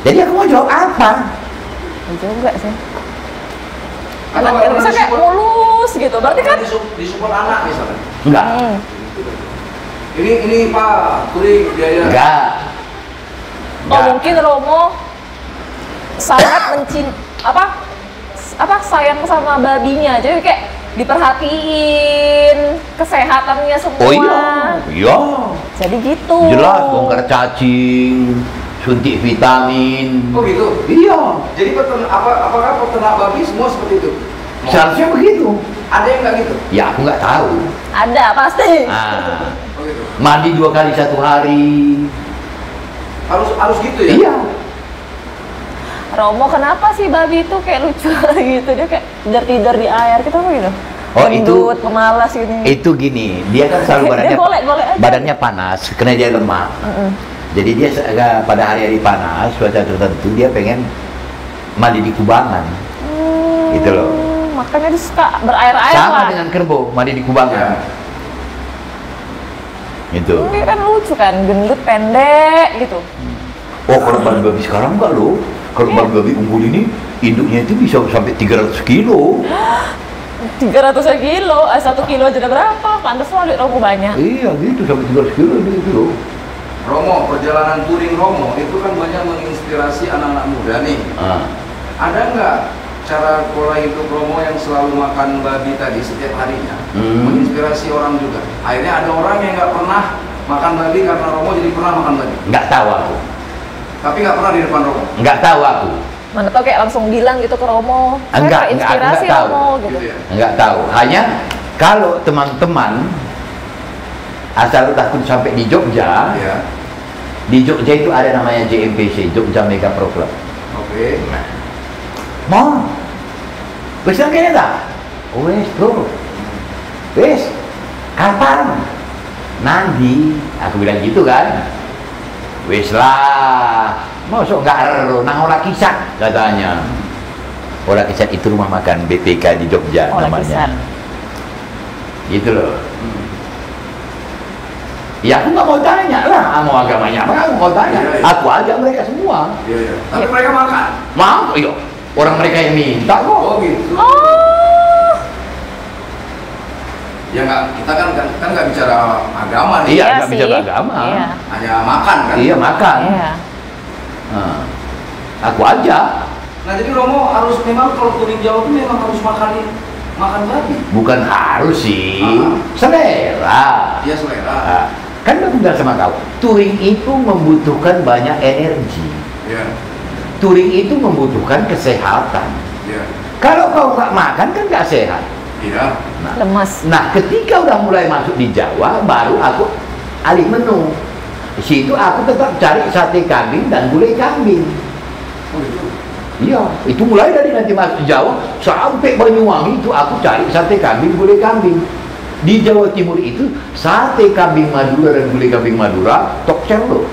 Jadi aku mau jawab apa? Ya juga sih. Atau Anak yang bisa kayak mulus gitu, berarti kan disupport anak misalnya. Enggak. Ini Pak touring biaya. Enggak. Oh mungkin Romo sangat sayang sama babinya, jadi kayak diperhatiin kesehatannya semua. Oh iya. Jadi gitu. Jelas bongkar cacing, suntik vitamin. Oh gitu. Iya. Jadi apakah peternak babi semua seperti itu? Seharusnya begitu. Ada yang nggak gitu? Ya aku nggak tahu. Ada pasti. Ah, Oh gitu. mandi 2 kali 1 hari. Harus gitu ya? Iya. Romo kenapa sih babi itu kayak lucu gitu, dia kayak tidur di air gitu apa gitu? Oh, Gendut, pemalas gitu. Itu gini, dia kan selalu Dia golek-golek aja. badannya panas karena dia lemak. Jadi dia pada hari-hari panas, cuaca tertentu dia pengen mandi di kubangan. Gitu loh. Makanya dia suka berair-air Sama lah. dengan kerbau, mandi di kubangan. Gitu. Ini kan lucu kan, gendut pendek gitu. Oh, kalau babi sekarang enggak loh. Kalau babi unggul ini induknya itu bisa sampai 300 kilo. 300 kilo, 1 kilo aja udah berapa? Pantes lah duit Romo banyak. Iya, gitu sampai 300 kilo itu loh. Romo, perjalanan touring Romo itu kan banyak menginspirasi anak-anak muda nih. Ah. Ada nggak cara pola hidup Romo yang selalu makan babi tadi setiap harinya menginspirasi orang juga? Akhirnya ada orang yang nggak pernah makan babi karena Romo jadi pernah makan babi. Nggak tahu aku. Tapi nggak pernah di depan Romo. Nggak tahu aku. Mana tau kayak langsung bilang gitu ke Romo. Saya Enggak terinspirasi tahu. Romo gitu. Gitu ya. Nggak tahu. Hanya kalau teman-teman asal takut sampai di Jogja, Ya. di Jogja itu ada namanya JMPC, Jogja Mega Pro Club. Oke. Mau? Wes kayaknya tak? Wes bro. Wes. Kapan? Nanti. Aku bilang gitu kan. Wes lah. Masuk nggak ero, nang olah kisah katanya. Olah kisah itu rumah makan BPK di Jogja Olah namanya. Kisah. Gitu loh. Ya aku nggak mau tanya lah, mau agamanya apa, aku mau tanya. Iya, iya. Aku ajak mereka semua. Iya, iya. Tapi mereka makan. Mau, iya. Orang mereka yang minta kok. Oh gitu. Oh, Ya nggak, kita kan nggak bicara agama nih. Iya, iya nggak sih. bicara agama. Iya. Hanya makan kan. Iya makan. Iya. Nah, aku ajak. Nah jadi Romo harus memang kalau touring Jawa itu memang harus makan babi. Bukan harus sih, Ah. selera. Iya selera. Nah, kan aku bilang sama kau, touring itu membutuhkan banyak energi. Iya. Touring itu membutuhkan kesehatan. Iya. Kalau kau nggak makan kan nggak sehat. Iya. Lemas. Nah, ketika udah mulai masuk di Jawa, baru aku alih menu. Di situ aku tetap cari sate kambing dan gulai kambing. Oh gitu. Iya, itu mulai dari nanti masuk Jawa sampai Banyuwangi itu aku cari sate kambing, gulai kambing. Di Jawa Timur itu sate kambing Madura dan gulai kambing Madura top seller.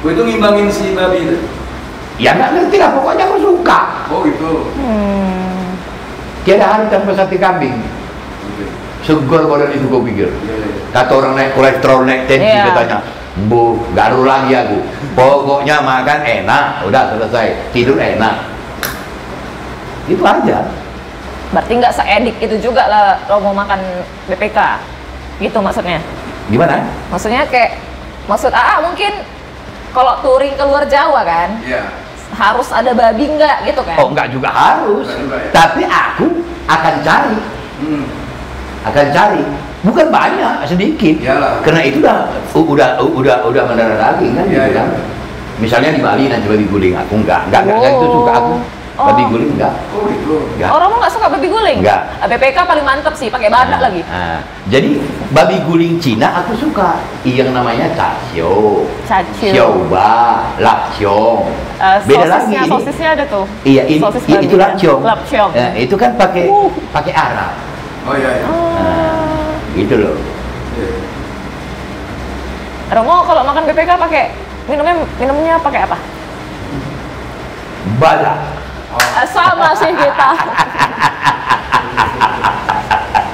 Oh itu ngimbangin si babi itu. Ya nggak ngerti lah, pokoknya aku suka. Oh gitu. Tiada hari tanpa sate kambing. Oke. Segar badan itu kau pikir. Iya, iya. Kata orang naik kolesterol, naik tensi, Iya. katanya, Bu, garu lagi aku. Pokoknya makan enak, udah selesai, tidur enak. Itu aja. Berarti nggak seedik itu juga lah Romo makan BPK, gitu maksudnya? Gimana? Maksudnya kayak, maksud AA mungkin kalau touring keluar Jawa kan, Iya. harus ada babi nggak gitu kan? Oh, enggak juga harus. Enggak juga, ya. Tapi aku akan cari, Hmm. bukan banyak, sedikit. Iyalah. Karena itu udah mendarah daging kan, Iya, gitu iya. kan. Misalnya di Bali nanti babi guling, aku enggak itu suka aku. Oh. Babi guling enggak. Oh gitu. Enggak. Oh, Romo nggak suka babi guling? Nggak. BPK paling mantep sih, pakai badak lagi. Jadi babi guling Cina aku suka, yang namanya chasio, Chasio. xiaoba, lapciong. Beda lagi ini. Sosisnya ada tuh. Iya, ini Sosis itu babi kan? lapciong. Lapciong. Nah, itu kan pakai Arab. Oh iya. Iya. Gitu loh. Iya. Romo kalau makan BPK pakai minumnya pakai apa? Bala. Sama sih kita.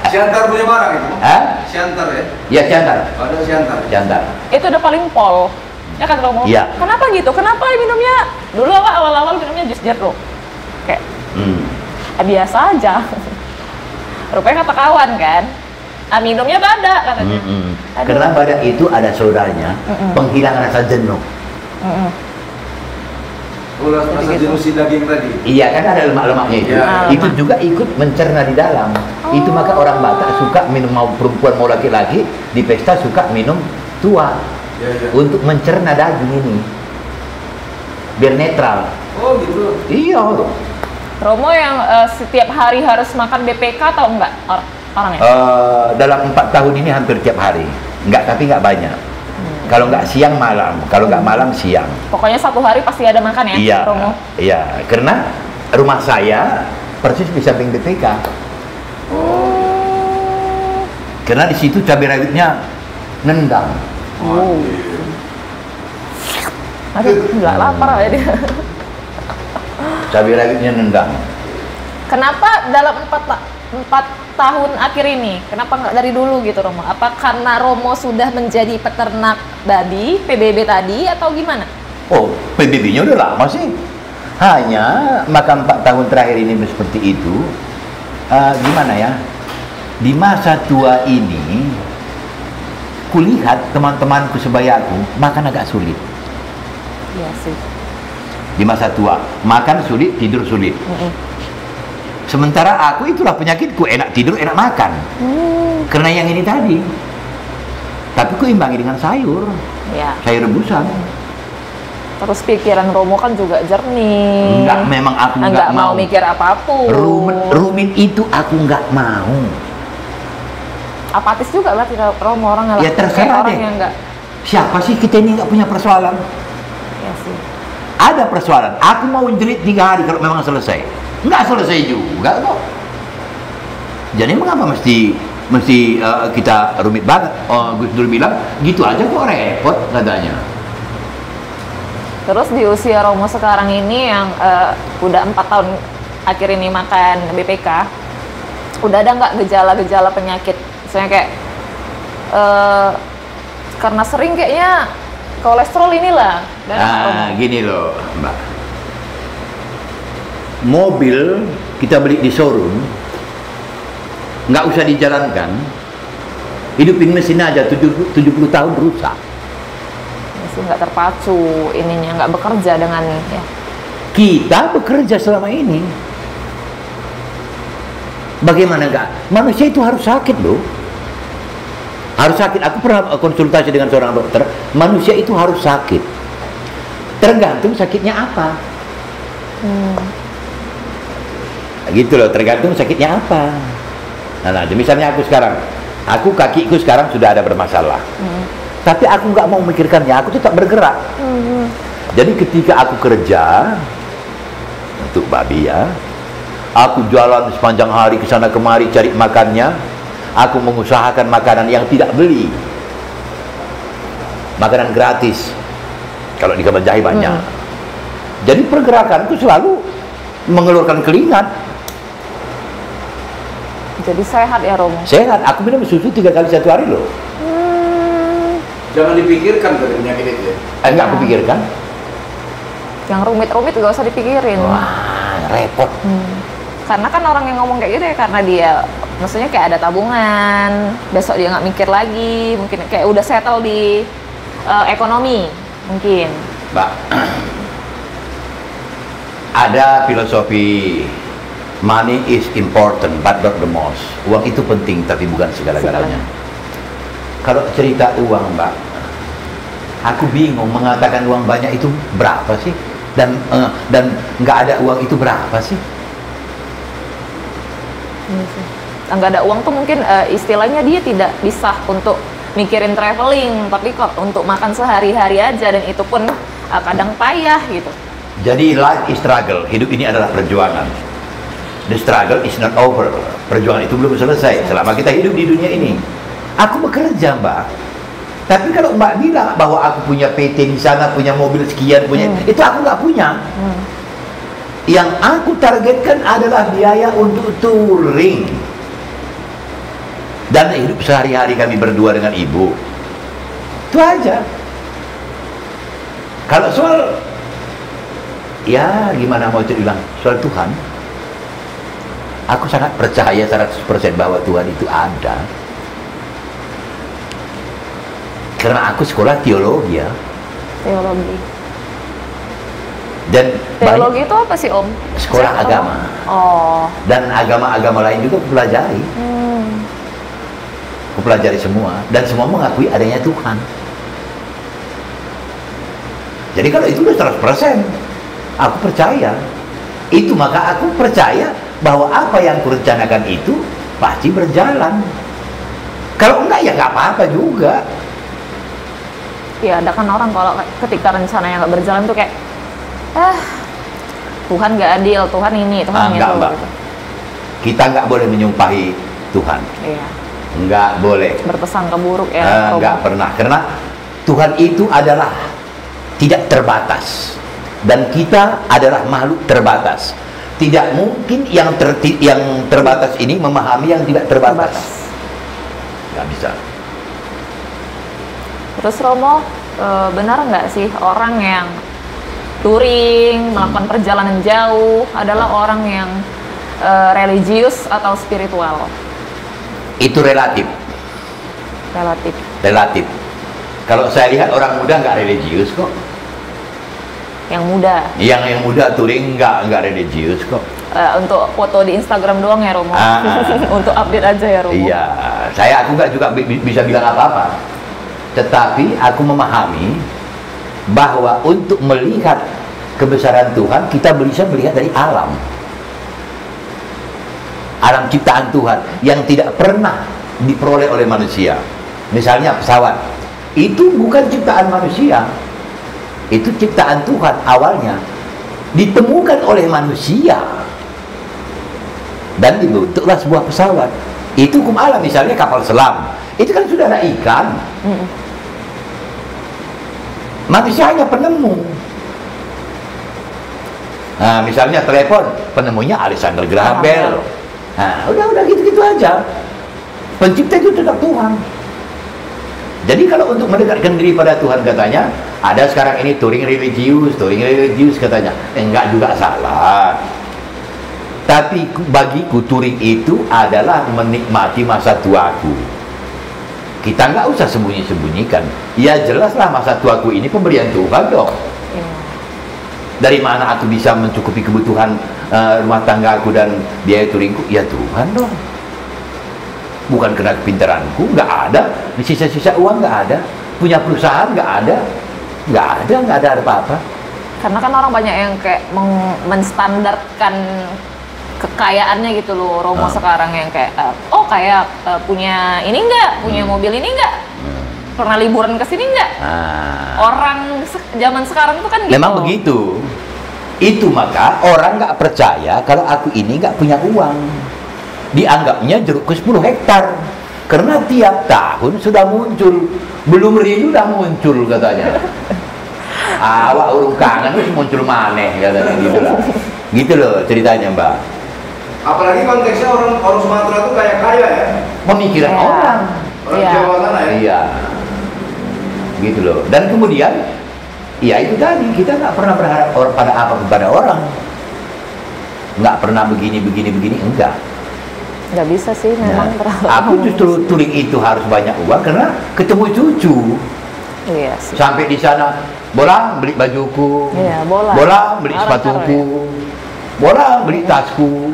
Siantar punya barang itu? Hah? Siantar ya? Ya Ciantar. Ada Siantar. Ciantar. Itu udah paling pol. Ya kan Romo? Iya. Kenapa gitu? Kenapa minumnya dulu awal-awal minumnya jus jeruk? Kayak biasa aja. Rupanya kata kawan kan, minumnya badak katanya. Aduh. Karena badak itu ada sodanya, penghilang rasa jenuh. Ulas rasa Gitu. jenuh si daging tadi. Iya kan ada lemak-lemaknya itu. Iya. Itu juga ikut mencerna di dalam. Itu maka orang Batak suka minum, mau perempuan mau laki-laki di pesta suka minum tua Iya, iya. untuk mencerna daging ini biar netral. Oh gitu. Iya. Romo yang setiap hari harus makan BPK atau enggak orangnya? Dalam 4 tahun ini hampir tiap hari. Tapi nggak banyak. Kalau nggak siang malam, kalau nggak malam siang. Pokoknya satu hari pasti ada makan ya, Iya, Romo? iya. Karena rumah saya persis di samping BPK. Karena di situ cabai rawitnya nendang. Oh. Aduh, nggak lapar ya dia. Cabai rawitnya nendang. Kenapa dalam 4 tahun akhir ini, kenapa nggak dari dulu gitu Romo? Apa karena Romo sudah menjadi peternak babi, PBB tadi, atau gimana? Oh, PBB-nya udah lama sih. Hanya maka 4 tahun terakhir ini seperti itu. Gimana ya? Di masa tua ini, kulihat teman-temanku sebayaku makan agak sulit. Iya sih. Di masa tua, makan sulit, tidur sulit. Sementara aku itulah penyakitku, enak tidur, enak makan. Karena yang ini tadi. Tapi ku imbangi dengan sayur. Ya. Sayur rebusan. Terus pikiran Romo kan juga jernih. Enggak, memang aku Enggak mau mikir apapun. Rumit itu aku enggak mau. Apatis juga berarti Romo orang Ya terserah orang deh. yang enggak. Siapa sih kita ini enggak punya persoalan? Ya sih. Ada persoalan. Aku mau jerit 3 hari kalau memang selesai. Enggak selesai juga kok. Jadi mengapa mesti kita rumit banget? Gus Dur bilang gitu aja kok repot katanya. Terus di usia Romo sekarang ini yang udah 4 tahun akhir ini makan BPK, udah ada nggak gejala-gejala penyakit? Misalnya kayak karena sering kayaknya kolesterol inilah. Gini loh Mbak. Mobil kita beli di showroom nggak usah dijalankan, hidupin mesin aja 70 tahun rusak. Masih nggak terpacu ininya, nggak bekerja dengan ya. Kita bekerja selama ini. Bagaimana enggak? Manusia itu harus sakit loh. Harus sakit. Aku pernah konsultasi dengan seorang dokter. Manusia itu harus sakit. Tergantung sakitnya apa. Gitu loh, tergantung sakitnya apa. Nah, misalnya aku sekarang, kakiku sekarang sudah ada bermasalah. Tapi aku nggak mau memikirkannya, aku tetap bergerak. Jadi ketika aku kerja untuk babi ya, aku jalan sepanjang hari ke sana kemari cari makannya, aku mengusahakan makanan yang tidak beli, makanan gratis. Kalau di Kampung Jahe banyak. Jadi pergerakanku selalu mengeluarkan keringat. Jadi sehat ya Romo? Sehat, aku minum susu 3 kali 1 hari loh. Jangan dipikirkan dari penyakit itu. Enggak aku pikirkan. Yang rumit-rumit gak usah dipikirin. Wah, repot. Karena kan orang yang ngomong kayak gitu ya karena dia, maksudnya kayak ada tabungan, besok dia nggak mikir lagi, mungkin kayak udah settle di ekonomi, mungkin. Mbak, ada filosofi money is important but not the most. Uang itu penting tapi bukan segala-galanya. Kalau cerita uang, Mbak, aku bingung mengatakan uang banyak itu berapa sih, dan nggak ada uang itu berapa sih? Nggak ada uang tuh mungkin istilahnya dia tidak bisa untuk mikirin traveling, tapi kok untuk makan sehari-hari aja, dan itu pun kadang payah gitu. Jadi life is struggle, hidup ini adalah perjuangan. The struggle is not over. Perjuangan itu belum selesai selama kita hidup di dunia ini. Aku bekerja, Mbak. Tapi kalau Mbak bilang bahwa aku punya PT di sana, punya mobil sekian, punya itu aku nggak punya. Yang aku targetkan adalah biaya untuk touring dan hidup sehari-hari kami berdua dengan ibu. Itu aja. Kalau soal, ya gimana mau bilang, soal Tuhan, aku sangat percaya 100% bahwa Tuhan itu ada. Karena aku sekolah teologi ya. Teologi. Dan teologi itu apa sih Om? Sekolah agama. Oh. Dan agama-agama lain juga aku pelajari. Aku pelajari semua. Dan semua mengakui adanya Tuhan. Jadi kalau itu udah 100%, aku percaya. Itu maka aku percaya bahwa apa yang kurencanakan itu pasti berjalan. Kalau enggak ya nggak apa-apa juga. Ya ada kan orang kalau ketika rencananya nggak berjalan tuh kayak Tuhan nggak adil, Tuhan ini, Tuhan itu. Enggak, Mbak. Gitu. Kita nggak boleh menyumpahi Tuhan. Iya. Nggak boleh. Berprasangka buruk ya. Nggak pernah. Karena Tuhan itu adalah tidak terbatas. Dan kita adalah makhluk terbatas. Tidak mungkin yang terbatas ini memahami yang tidak terbatas. Nggak bisa. Terus Romo, benar nggak sih orang yang touring, melakukan perjalanan jauh adalah orang yang religius atau spiritual? Itu relatif. Relatif. Relatif. Kalau saya lihat orang muda nggak religius kok. Yang muda? Yang muda touring nggak religius kok. Untuk foto di Instagram doang ya Romo? Untuk update aja ya Romo? Iya, aku nggak juga bisa bilang apa-apa. Tetapi aku memahami bahwa untuk melihat kebesaran Tuhan, kita bisa melihat dari alam. Alam ciptaan Tuhan yang tidak pernah diperoleh oleh manusia. Misalnya pesawat, itu bukan ciptaan manusia. Itu ciptaan Tuhan awalnya. Ditemukan oleh manusia. Dan dibentuklah sebuah pesawat. Itu hukum alam, misalnya kapal selam. Itu kan sudah ada ikan. Manusia hanya penemu. Nah, misalnya telepon, penemunya Alexander Graham Bell. Nah, udah gitu-gitu aja. Pencipta itu tetap Tuhan. Jadi kalau untuk mendekatkan diri pada Tuhan katanya, ada sekarang ini touring religius katanya. Enggak juga salah. Tapi bagiku touring itu adalah menikmati masa tuaku. Kita nggak usah sembunyi-sembunyikan. Ya jelaslah masa tuaku ini pemberian Tuhan dong. Dari mana aku bisa mencukupi kebutuhan rumah tanggaku dan biaya touringku? Ya Tuhan dong. Bukan karena kepintaranku, nggak ada. Sisa-sisa uang nggak ada. Punya perusahaan nggak ada. Nggak ada apa-apa. Karena kan orang banyak yang kayak menstandarkan kekayaannya gitu loh, Romo sekarang yang kayak kayak punya ini enggak, punya mobil ini enggak, pernah liburan ke sini enggak. Orang zaman sekarang tuh kan gitu. Memang begitu. Itu maka orang nggak percaya kalau aku ini nggak punya uang. Dianggapnya jerukku 10 hektar. Karena tiap tahun sudah muncul, belum rindu udah muncul katanya. Awak urung kangen terus muncul maneh katanya gitu lah. Gitu loh ceritanya, Mbak. Apalagi konteksnya orang Sumatera tuh kayak kaya ya. Pemikiran orang Jawa sana ya. Iya. Gitu loh. Dan kemudian ya itu tadi, kita nggak pernah berharap pada apa kepada orang. Nggak pernah begini enggak. Nggak bisa sih memang. Aku justru touring itu harus banyak uang karena ketemu cucu. Iya sih. Sampai di sana, bola beli bajuku, iya, bola beli sepatuku, ya. Bola beli tasku,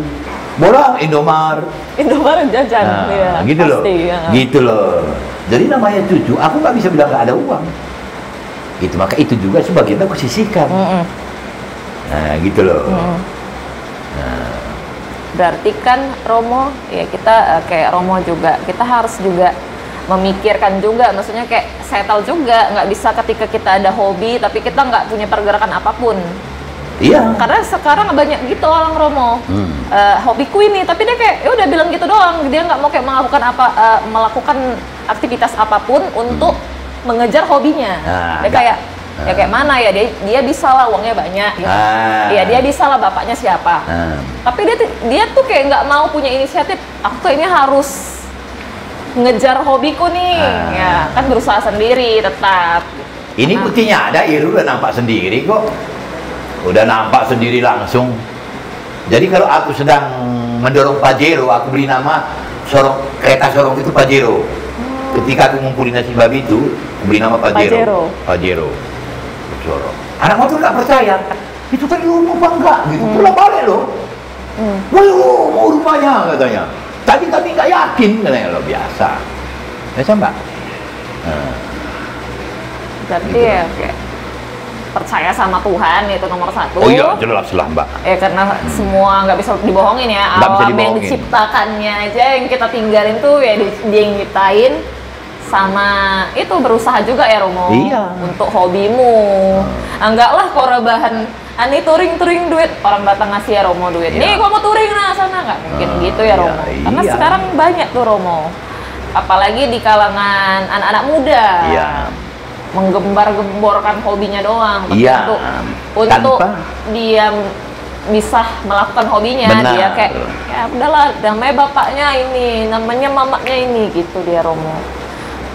bola Indomaret jajan. Iya, gitu loh, ya. gitu loh. Jadi namanya cucu, aku nggak bisa bilang nggak ada uang. Gitu, maka itu juga sebagian aku sisihkan. Nah, gitu loh. Nah. Berarti kan Romo, ya kita kayak Romo juga, kita harus juga memikirkan juga, maksudnya kayak settle juga, nggak bisa ketika kita ada hobi tapi kita nggak punya pergerakan apapun. Iya. Karena sekarang banyak gitu orang Romo, hobiku ini, tapi dia kayak ya udah bilang gitu doang, dia nggak mau kayak melakukan aktivitas apapun untuk mengejar hobinya. Dia kayak ya kayak mana ya, dia bisa lah, uangnya banyak gitu. Ya dia bisa lah, bapaknya siapa. Tapi dia tuh kayak nggak mau punya inisiatif, aku kayaknya harus ngejar hobiku nih. Ya kan berusaha sendiri tetap. Ini buktinya ada, Iru udah nampak sendiri kok. Udah nampak sendiri langsung. Jadi kalau aku sedang mendorong Pajero, aku beli nama kereta sorong itu Pajero. Ketika aku ngumpulin nasi babi itu, aku beli nama Pajero. Sorong. Anak motor nggak percaya. Itu kan rumah apa enggak? Gitu. Pulang balik loh. Mau rumahnya katanya. Tadi nggak yakin katanya, lo biasa. Biasa, Mbak. Berarti gitu. ya kayak percaya sama Tuhan itu nomor satu. Oh iya, jelas lah, Mbak. Ya karena semua nggak bisa dibohongin ya. Nggak bisa Alam yang dibohongin. diciptakannya aja yang kita tinggalin tuh ya dia yang nyiptain. Sama itu berusaha juga ya Romo. Iya. Untuk hobimu. Enggaklah kok rebahan. Ani touring duit, orang datang ngasih ya Romo duit. Iya. Nih gua mau touring sana nggak mungkin gitu ya Romo. Iya, Karena iya. sekarang banyak tuh Romo. Apalagi di kalangan anak-anak muda. Iya. Menggembar-gemborkan hobinya doang. Tapi Iya. untuk dia bisa melakukan hobinya. Benar. Dia kayak ya udahlah, namanya bapaknya ini, namanya mamaknya ini gitu dia Romo.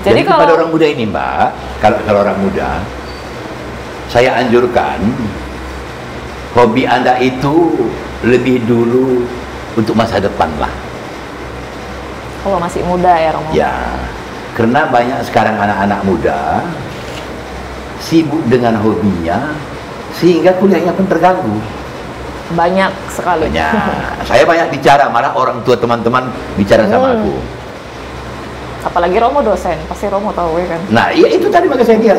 Jadi kepada orang muda ini, Mbak, kalau orang muda, saya anjurkan hobi Anda itu lebih dulu untuk masa depan lah. Kalau masih muda ya Romo. Ya, karena banyak sekarang anak-anak muda sibuk dengan hobinya sehingga kuliahnya pun terganggu. Banyak sekali. Banyak. Saya banyak bicara, malah orang tua teman-teman bicara sama aku. Apalagi Romo dosen, pasti Romo tahu ya kan. Nah, iya itu tadi maka saya lihat.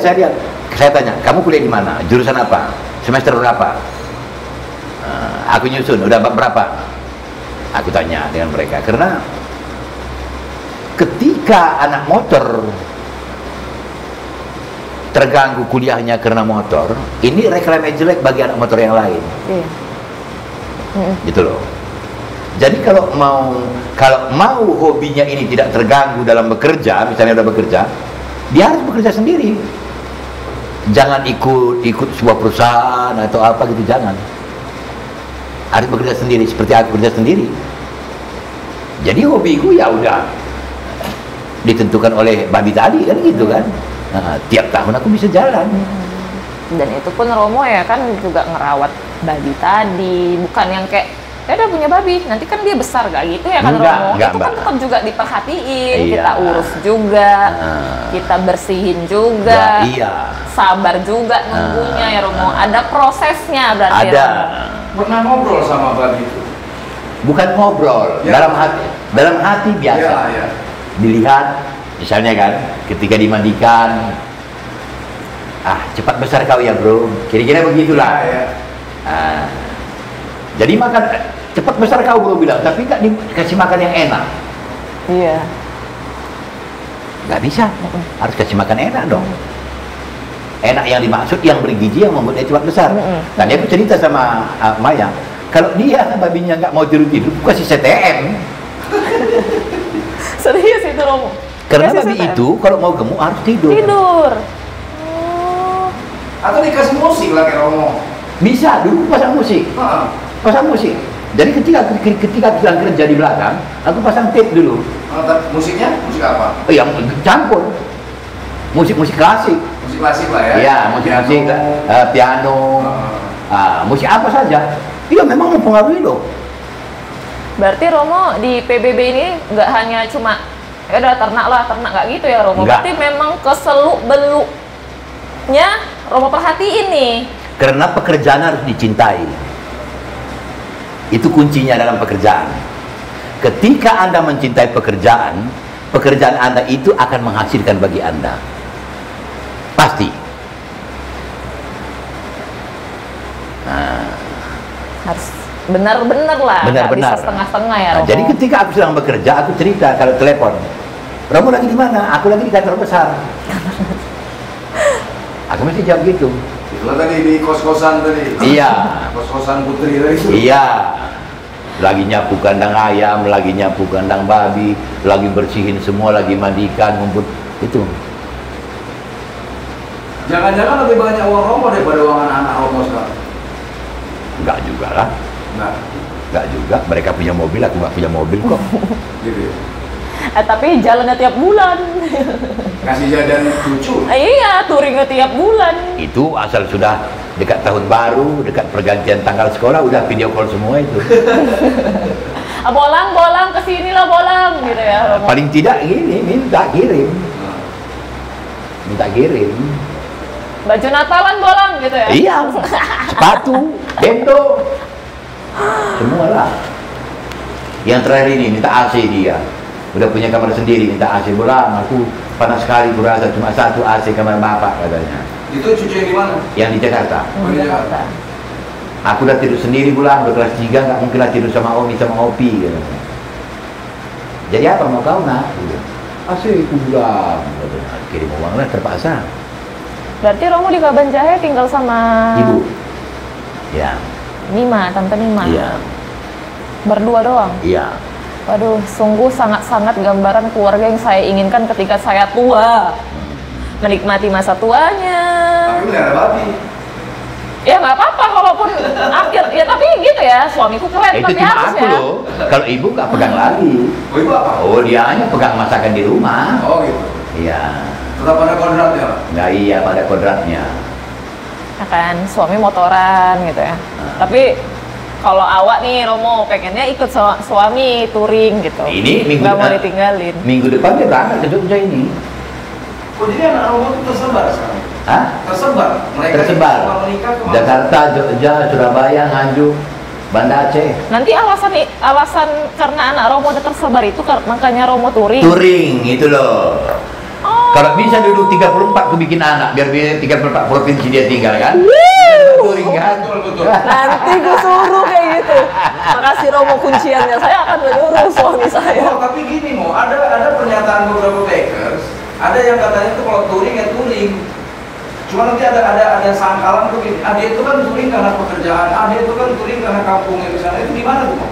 Saya tanya, kamu kuliah di mana? Jurusan apa? Semester berapa? Aku nyusun, udah berapa? Aku tanya dengan mereka, karena ketika anak motor terganggu kuliahnya karena motor, ini reklamnya jelek bagi anak motor yang lain. Iya. Gitu loh. Jadi kalau mau hobinya ini tidak terganggu dalam bekerja, misalnya udah bekerja, dia harus bekerja sendiri. Jangan ikut sebuah perusahaan atau apa gitu, jangan. Harus bekerja sendiri seperti aku bekerja sendiri. Jadi hobiku ya udah ditentukan oleh babi tadi kan gitu kan. Nah, tiap tahun aku bisa jalan. Dan itu pun Romo ya kan juga ngerawat babi tadi, bukan yang kayak ya udah punya babi, nanti kan dia besar gak gitu ya kan Romo? Enggak, Itu kan Mbak. tetap juga diperhatiin, Iya. kita urus juga, kita bersihin juga, Iya. sabar juga nunggunya ya Romo. Ada prosesnya berarti Ada. Romo. Pernah ngobrol sama babi itu? Bukan ngobrol, Ya. dalam hati biasa. Iya, iya. Dilihat, misalnya kan, ketika dimandikan, cepat besar kau ya bro, kira-kira begitulah. Iya, iya. Ah, jadi makan cepat besar kau bro bilang, tapi nggak dikasih makan yang enak, Iya. nggak bisa, harus kasih makan enak dong. Enak yang dimaksud yang bergizi yang membuat dia cepat besar. Tadi aku cerita sama Maya, kalau dia babinya nggak mau tidur, kasih CTM. Serius itu Romo? Karena Kasih babi CTM? itu kalau mau gemuk harus tidur. Tidur. Oh. Atau dikasih musik lah kayak Romo. Bisa dulu pasang musik, Heeh. pasang musik. Jadi ketika sedang kerja di belakang, aku pasang tape dulu. Musiknya musik apa? Yang campur musik klasik. Musik klasik lah ya. Iya, musik klasik, piano, musik apa saja. Iya, memang mempengaruhi loh. Berarti Romo di PBB ini nggak hanya cuma ya udah ternak nggak gitu ya Romo. Nggak. Berarti memang keseluk beluknya Romo perhatiin nih. Karena pekerjaan harus dicintai. Itu kuncinya dalam pekerjaan. Ketika Anda mencintai pekerjaan, pekerjaan Anda itu akan menghasilkan bagi Anda. Pasti. Harus benar-benar lah, nggak Benar-benar. bisa setengah-setengah ya Nah, Romo. jadi ketika aku sedang bekerja, aku cerita kalau telepon, Romo lagi di mana? Aku lagi di kantor besar. Aku mesti jawab gitu. Itulah tadi di kos-kosan tadi. Iya. Kos-kosan Putri tadi. Iya. Lagi nyapu kandang ayam, lagi nyapu kandang babi, lagi bersihin semua, lagi mandikan, ngumpul itu. Jangan-jangan lebih banyak uang Romo daripada uang anak-anak Romo sekarang. Enggak juga lah. Nah, Enggak juga. Mereka punya mobil, aku nggak punya mobil kok. gitu ya. Tapi jalannya tiap bulan. Kasih jajan lucu. Iya, touringnya tiap bulan. Itu asal sudah dekat tahun baru, dekat pergantian tanggal sekolah, udah video call semua itu. Bolang kesini lah bolang gitu ya Romo. Paling tidak gini, minta kirim. Minta kirim. Baju Natalan bolang gitu ya. Iya. Sepatu, bento, semua lah. Yang terakhir ini minta AC dia. Udah punya kamar sendiri, minta AC. Bolang, aku panas sekali kurasa, cuma satu AC kamar bapak katanya. Itu cucu yang di mana? Yang di Jakarta. Oh, di Jakarta. Aku udah tidur sendiri Bolang, udah kelas 3, nggak mungkin lah tidur sama Omi sama Opi katanya. Jadi apa mau kau nak? AC itu Bolang, katanya. Kirim uang lah terpaksa. Berarti Romo di Kabanjahe tinggal sama Ibu. Ya. Nima, Tante Nima. Iya. Berdua doang. Iya. Waduh, sungguh sangat-sangat gambaran keluarga yang saya inginkan ketika saya tua. Menikmati masa tuanya. Tapi melihara babi. Ya nggak apa-apa kalaupun akhir. Ya tapi gitu ya, suamiku keren Itu tapi cuma harus aku ya. loh. Kalau ibu nggak pegang lagi. Oh, itu apa? Oh, dia hanya pegang masakan di rumah. Oh, gitu. Iya. Tetap ada kodratnya. Nggak iya pada kodratnya. Ya kan, suami motoran gitu ya. Tapi kalau awak nih Romo pengennya ikut suami touring gitu. Ini minggu nggak mau depan. ditinggalin. Minggu depan dia berangkat ke Jogja ini. Oh, jadi anak Romo itu tersebar sekarang? Hah? Tersebar? Mereka Tersebar. semua menikah kemana? Jakarta, Jogja, Surabaya, Nganjuk, Banda Aceh. Nanti alasan karena anak Romo udah tersebar itu makanya Romo touring. Touring itu loh. Oh. Kalau bisa dulu 34 aku bikin anak biar dia 34 provinsi dia tinggal kan. Touring kan. Betul. Nanti gue suruh kayak gitu. Makasih Romo kunciannya. Saya akan menyuruh suami saya. Oh, tapi gini Mo, ada pernyataan beberapa bakers, ada yang katanya tuh kalau touring ya touring. Cuma nanti ada sangkalan tuh gini, dia itu kan touring karena pekerjaan, dia itu kan touring karena kampungnya di sana. Itu gimana tuh Mo?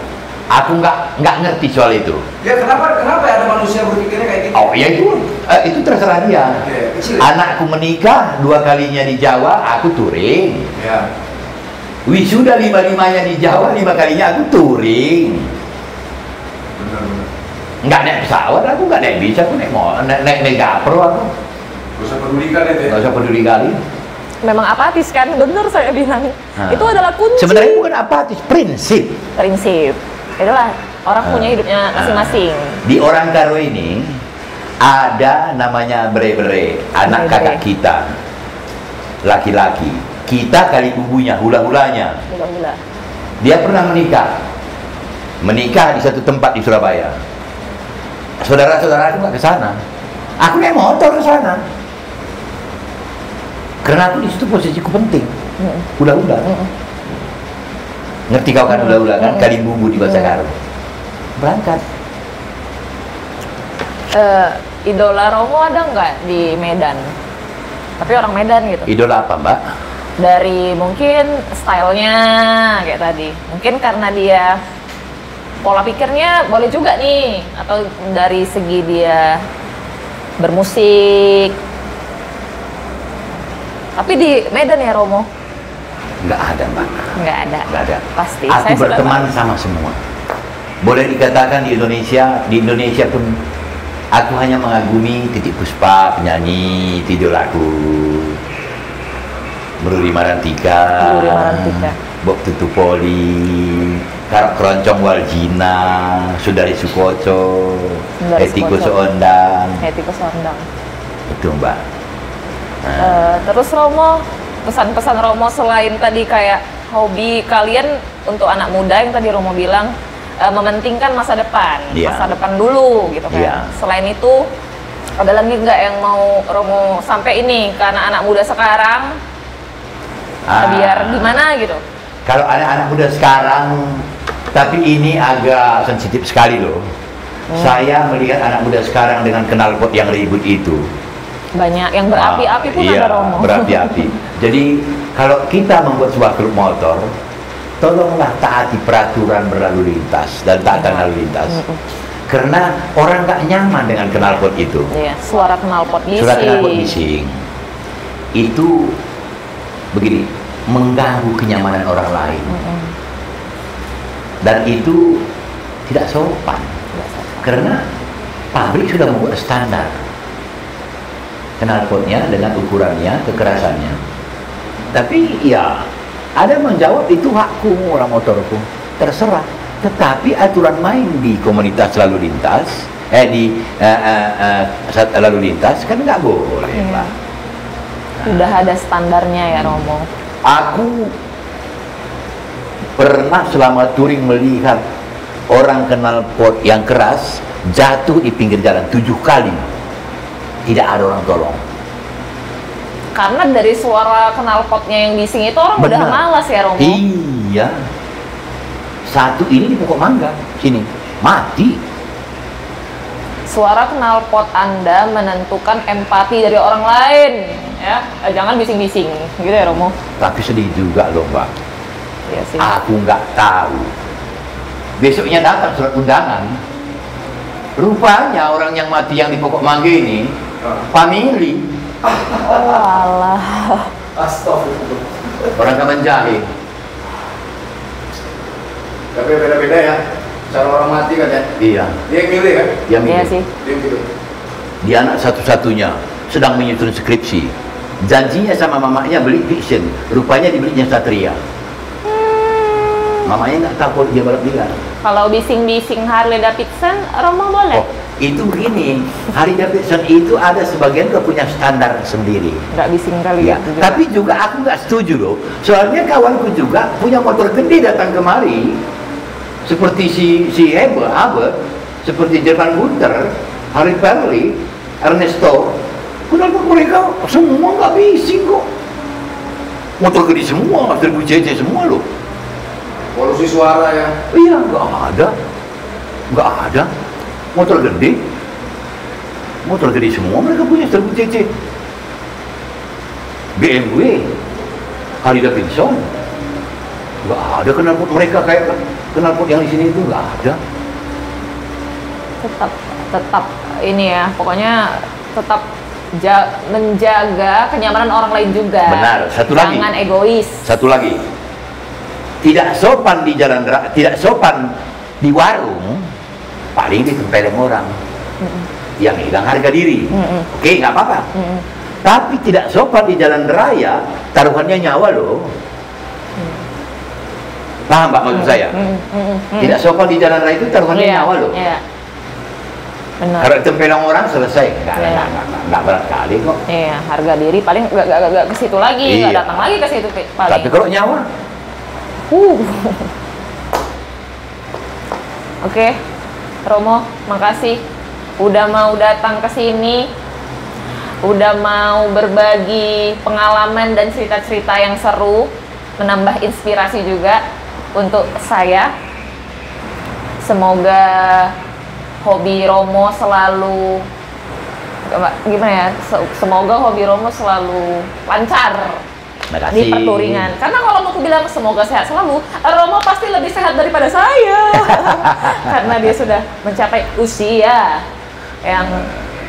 Aku nggak ngerti soal itu. Ya kenapa ada manusia berpikirnya kayak gitu? Oh ya itu terserah dia. Oke, kecil. Anakku menikah 2 kalinya di Jawa, aku touring. Ya. Wisuda 5-5-nya di Jawa, 5 kalinya aku touring. Benar. Nggak naik pesawat, aku nggak naik bis, aku naik gapro aku. Gak usah pedulikan itu ya. Nggak usah peduli kali. memang apatis kan, bener saya bilang. Itu adalah kunci. Sebenarnya bukan apatis, prinsip. Prinsip. Itulah orang punya hidupnya masing-masing. Di Orang Karo ini ada namanya Bre-Bre, anak Bre-Bre. kakak kita, laki-laki. Kita kali bubunya, hula-hulanya. Gila-gila. Dia pernah menikah di satu tempat di Surabaya. Saudara-saudara aku nggak ke sana. Aku naik motor ke sana. Karena aku di situ posisiku penting. Hula-hula. Ngerti kau kan hula-hula kan? Kali bubu di bahasa Karo. Berangkat. Idola Romo ada nggak di Medan? Tapi orang Medan gitu. Idola apa, Mbak? Dari mungkin stylenya kayak tadi. Mungkin karena dia pola pikirnya boleh juga nih, atau dari segi dia bermusik. Tapi di Medan ya Romo? Nggak ada, Mbak. Nggak ada. Nggak ada. Pasti. Aku Saya sudah berteman tahu. sama semua. Boleh dikatakan di Indonesia pun aku hanya mengagumi Titik Puspa, penyanyi, itu idolaku. Meruri Marantika, Meruri Marantika. Bob Tutupoli, Keroncong Waljina, Sundari Sukoco, Sundari Hetiko Sukoco. Soondang. Hetiko Soondang. Itu, Mbak. Terus Romo, pesan-pesan Romo selain tadi kayak hobi kalian untuk anak muda yang tadi Romo bilang mementingkan masa depan, Iya. masa depan dulu gitu kan. Iya. Selain itu ada lagi nggak yang mau Romo sampai ini ke anak-anak muda sekarang biar gimana gitu? Kalau anak-anak muda sekarang, tapi ini agak sensitif sekali loh. Saya melihat anak muda sekarang dengan knalpot yang ribut itu. Banyak yang berapi-api pun Iya, ada Romo. berapi-api. Jadi kalau kita membuat sebuah klub motor, tolonglah taati peraturan berlalu lintas dan tata lalu lintas. Karena orang nggak nyaman dengan knalpot itu. Iya, suara knalpot bising. Surat knalpot bising itu begini, mengganggu kenyamanan orang lain. Dan itu tidak sopan. Karena pabrik sudah membuat standar knalpotnya dengan ukurannya, kekerasannya. Tapi ya ada menjawab itu hakku orang motorku, terserah. Tetapi aturan main di komunitas lalu lintas, lalu lintas kan nggak boleh, Pak. Udah ada standarnya ya Romo. Aku pernah selama touring melihat orang knalpot yang keras jatuh di pinggir jalan 7 kali. Tidak ada orang tolong. Karena dari suara knalpotnya yang bising itu orang udah Benar. malas ya Romo. Iya. Satu ini di pokok mangga, sini, mati. Suara knalpot Anda menentukan empati dari orang lain, ya. Jangan bising-bising, gitu ya Romo. Tapi sedih juga loh, Pak. Iya sih. Aku nggak tahu. Besoknya datang surat undangan. Rupanya orang yang mati yang di pokok mangga ini, famili, Oh alah. Astagfirullah. orang Kaman Jahe. Tapi beda-beda ya. Cara orang mati kan ya. Iya, Dia yang milih kan? yang Iya ini. sih. Dia yang milih. Dia anak satu-satunya, sedang menyusun skripsi. Janjinya sama mamanya beli fiction, rupanya dibelinya Satria. Mamanya nggak tahu kalau dia balap liar. Kalau bising-bising Harley Davidson, Romo boleh? Oh, itu begini, Harley Davidson itu ada sebagian udah punya standar sendiri. Nggak bising kali Ya, gitu juga. tapi juga aku nggak setuju loh. Soalnya kawanku juga punya motor gede datang kemari, seperti si Haber, seperti Jerman Gunter, Harry Perley, Ernesto. Kenapa mereka semua nggak bising kok? Motor gede semua, 1000 cc semua loh. Polusi suara ya. Iya, nggak ada. Motor gede semua mereka punya 1000 cc. BMW, Harley Davidson, nggak ada knalpot mereka kayak knalpot yang di sini itu nggak ada. tetap ini ya, pokoknya tetap menjaga kenyamanan orang lain juga. Benar. Satu lagi. Jangan egois. Satu lagi, tidak sopan di jalan, tidak sopan di warung, paling ditempelin orang yang hilang harga diri. Oke, nggak apa-apa. Tapi tidak sopan di jalan raya, taruhannya nyawa loh. Paham Pak maksud saya? Tidak sopan di jalan raya itu taruhannya nyawa loh. Iya. Benar. Kalau tempeleng orang selesai, nggak berat kali kok. Iya, harga diri paling nggak ke situ lagi, nggak datang lagi ke situ paling. Tapi kalau nyawa, Oke, Romo, makasih udah mau datang ke sini, udah mau berbagi pengalaman dan cerita-cerita yang seru, menambah inspirasi juga untuk saya. Semoga hobi Romo selalu gimana ya? Semoga hobi Romo selalu lancar di perturingan. Karena kalau mau aku bilang semoga sehat selalu, Romo pasti lebih sehat daripada saya. Karena dia sudah mencapai usia yang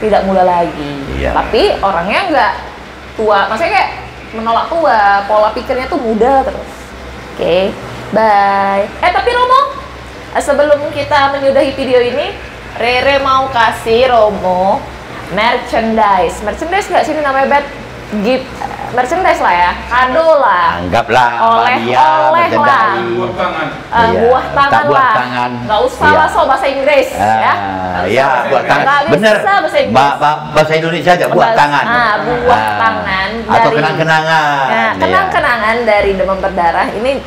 tidak muda lagi. Iya. Tapi orangnya nggak tua, maksudnya kayak menolak tua, pola pikirnya tuh muda terus. Oke, bye. Tapi Romo, sebelum kita menyudahi video ini, Rere mau kasih Romo merchandise nggak sih ini namanya, Bet? Gift merchandise lah ya, kado lah, anggaplah oleh lah, Buah tangan. buah tangan buah lah, tangan. nggak usah lah so bahasa Inggris ya. Iya, buah tangan. Nggak Bener. bisa bahasa Inggris. Bahasa Indonesia aja buah tangan. Buah tangan atau dari kenang-kenangan. Nah, kenang-kenangan dari Demam Berdarah ini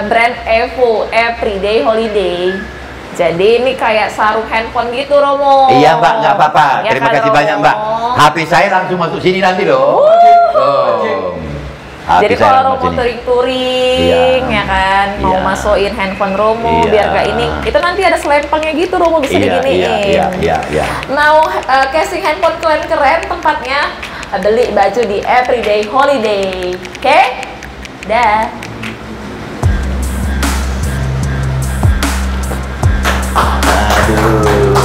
brand Evo Everyday Holiday. Jadi ini kayak sarung handphone gitu, Romo. Iya Mbak, nggak apa-apa. Ya, Terima kan, kasih Romo? banyak Mbak. HP saya langsung masuk sini nanti loh. Jadi kalau Romo touring-touring, Iya. ya kan, mau Iya. masukin handphone Romo Iya. biar gak ini, itu nanti ada selempangnya gitu, Romo bisa diginiin. Iya. Mau casing handphone keren-keren, tempatnya beli baju di Everyday Holiday. Oke? Dah.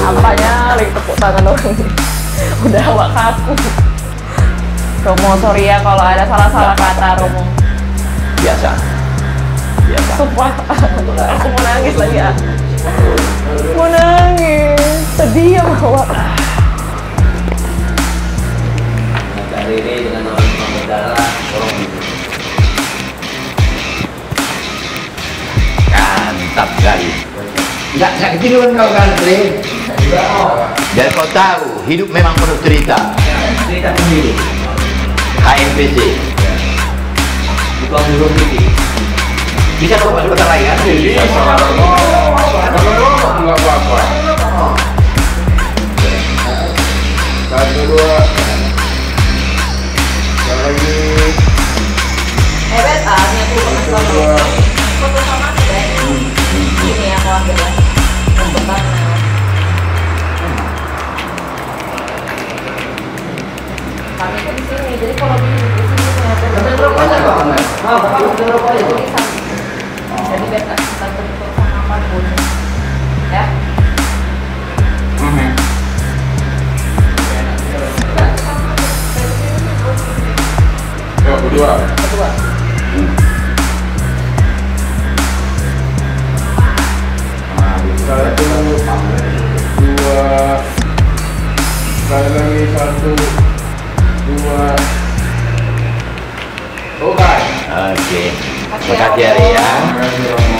Apanya lagi tepuk tangan dong. Udah awak kaku. Romo, sorry ya kalau ada salah-salah kata, Romo. Biasa. Sumpah, aku mau nangis lagi ya. Mau nangis, sedih ya bahwa. Rere dengan orang Demam Berdarah, orang gitu. Mantap sekali. Nggak ketiduran kau kan, Re? Dan kau tahu, hidup memang penuh cerita. Cerita sendiri. HMPC. Bukan dulu ini. Bisa kau masuk kota lain kan? Enggak apa-apa. Satu, dua. Lagi. Bet, ini aku pernah foto sama aku, Bet. Ini aku ambil ya. Untuk tangan. Kami tuh di sini, jadi kalau di sini jadi Bet kita bentuk apapun, ya. Ya, kedua. Satu, dua, sekali lagi satu, dua. Oke. Oke. Terima kasih Ari ya. Terima kasih.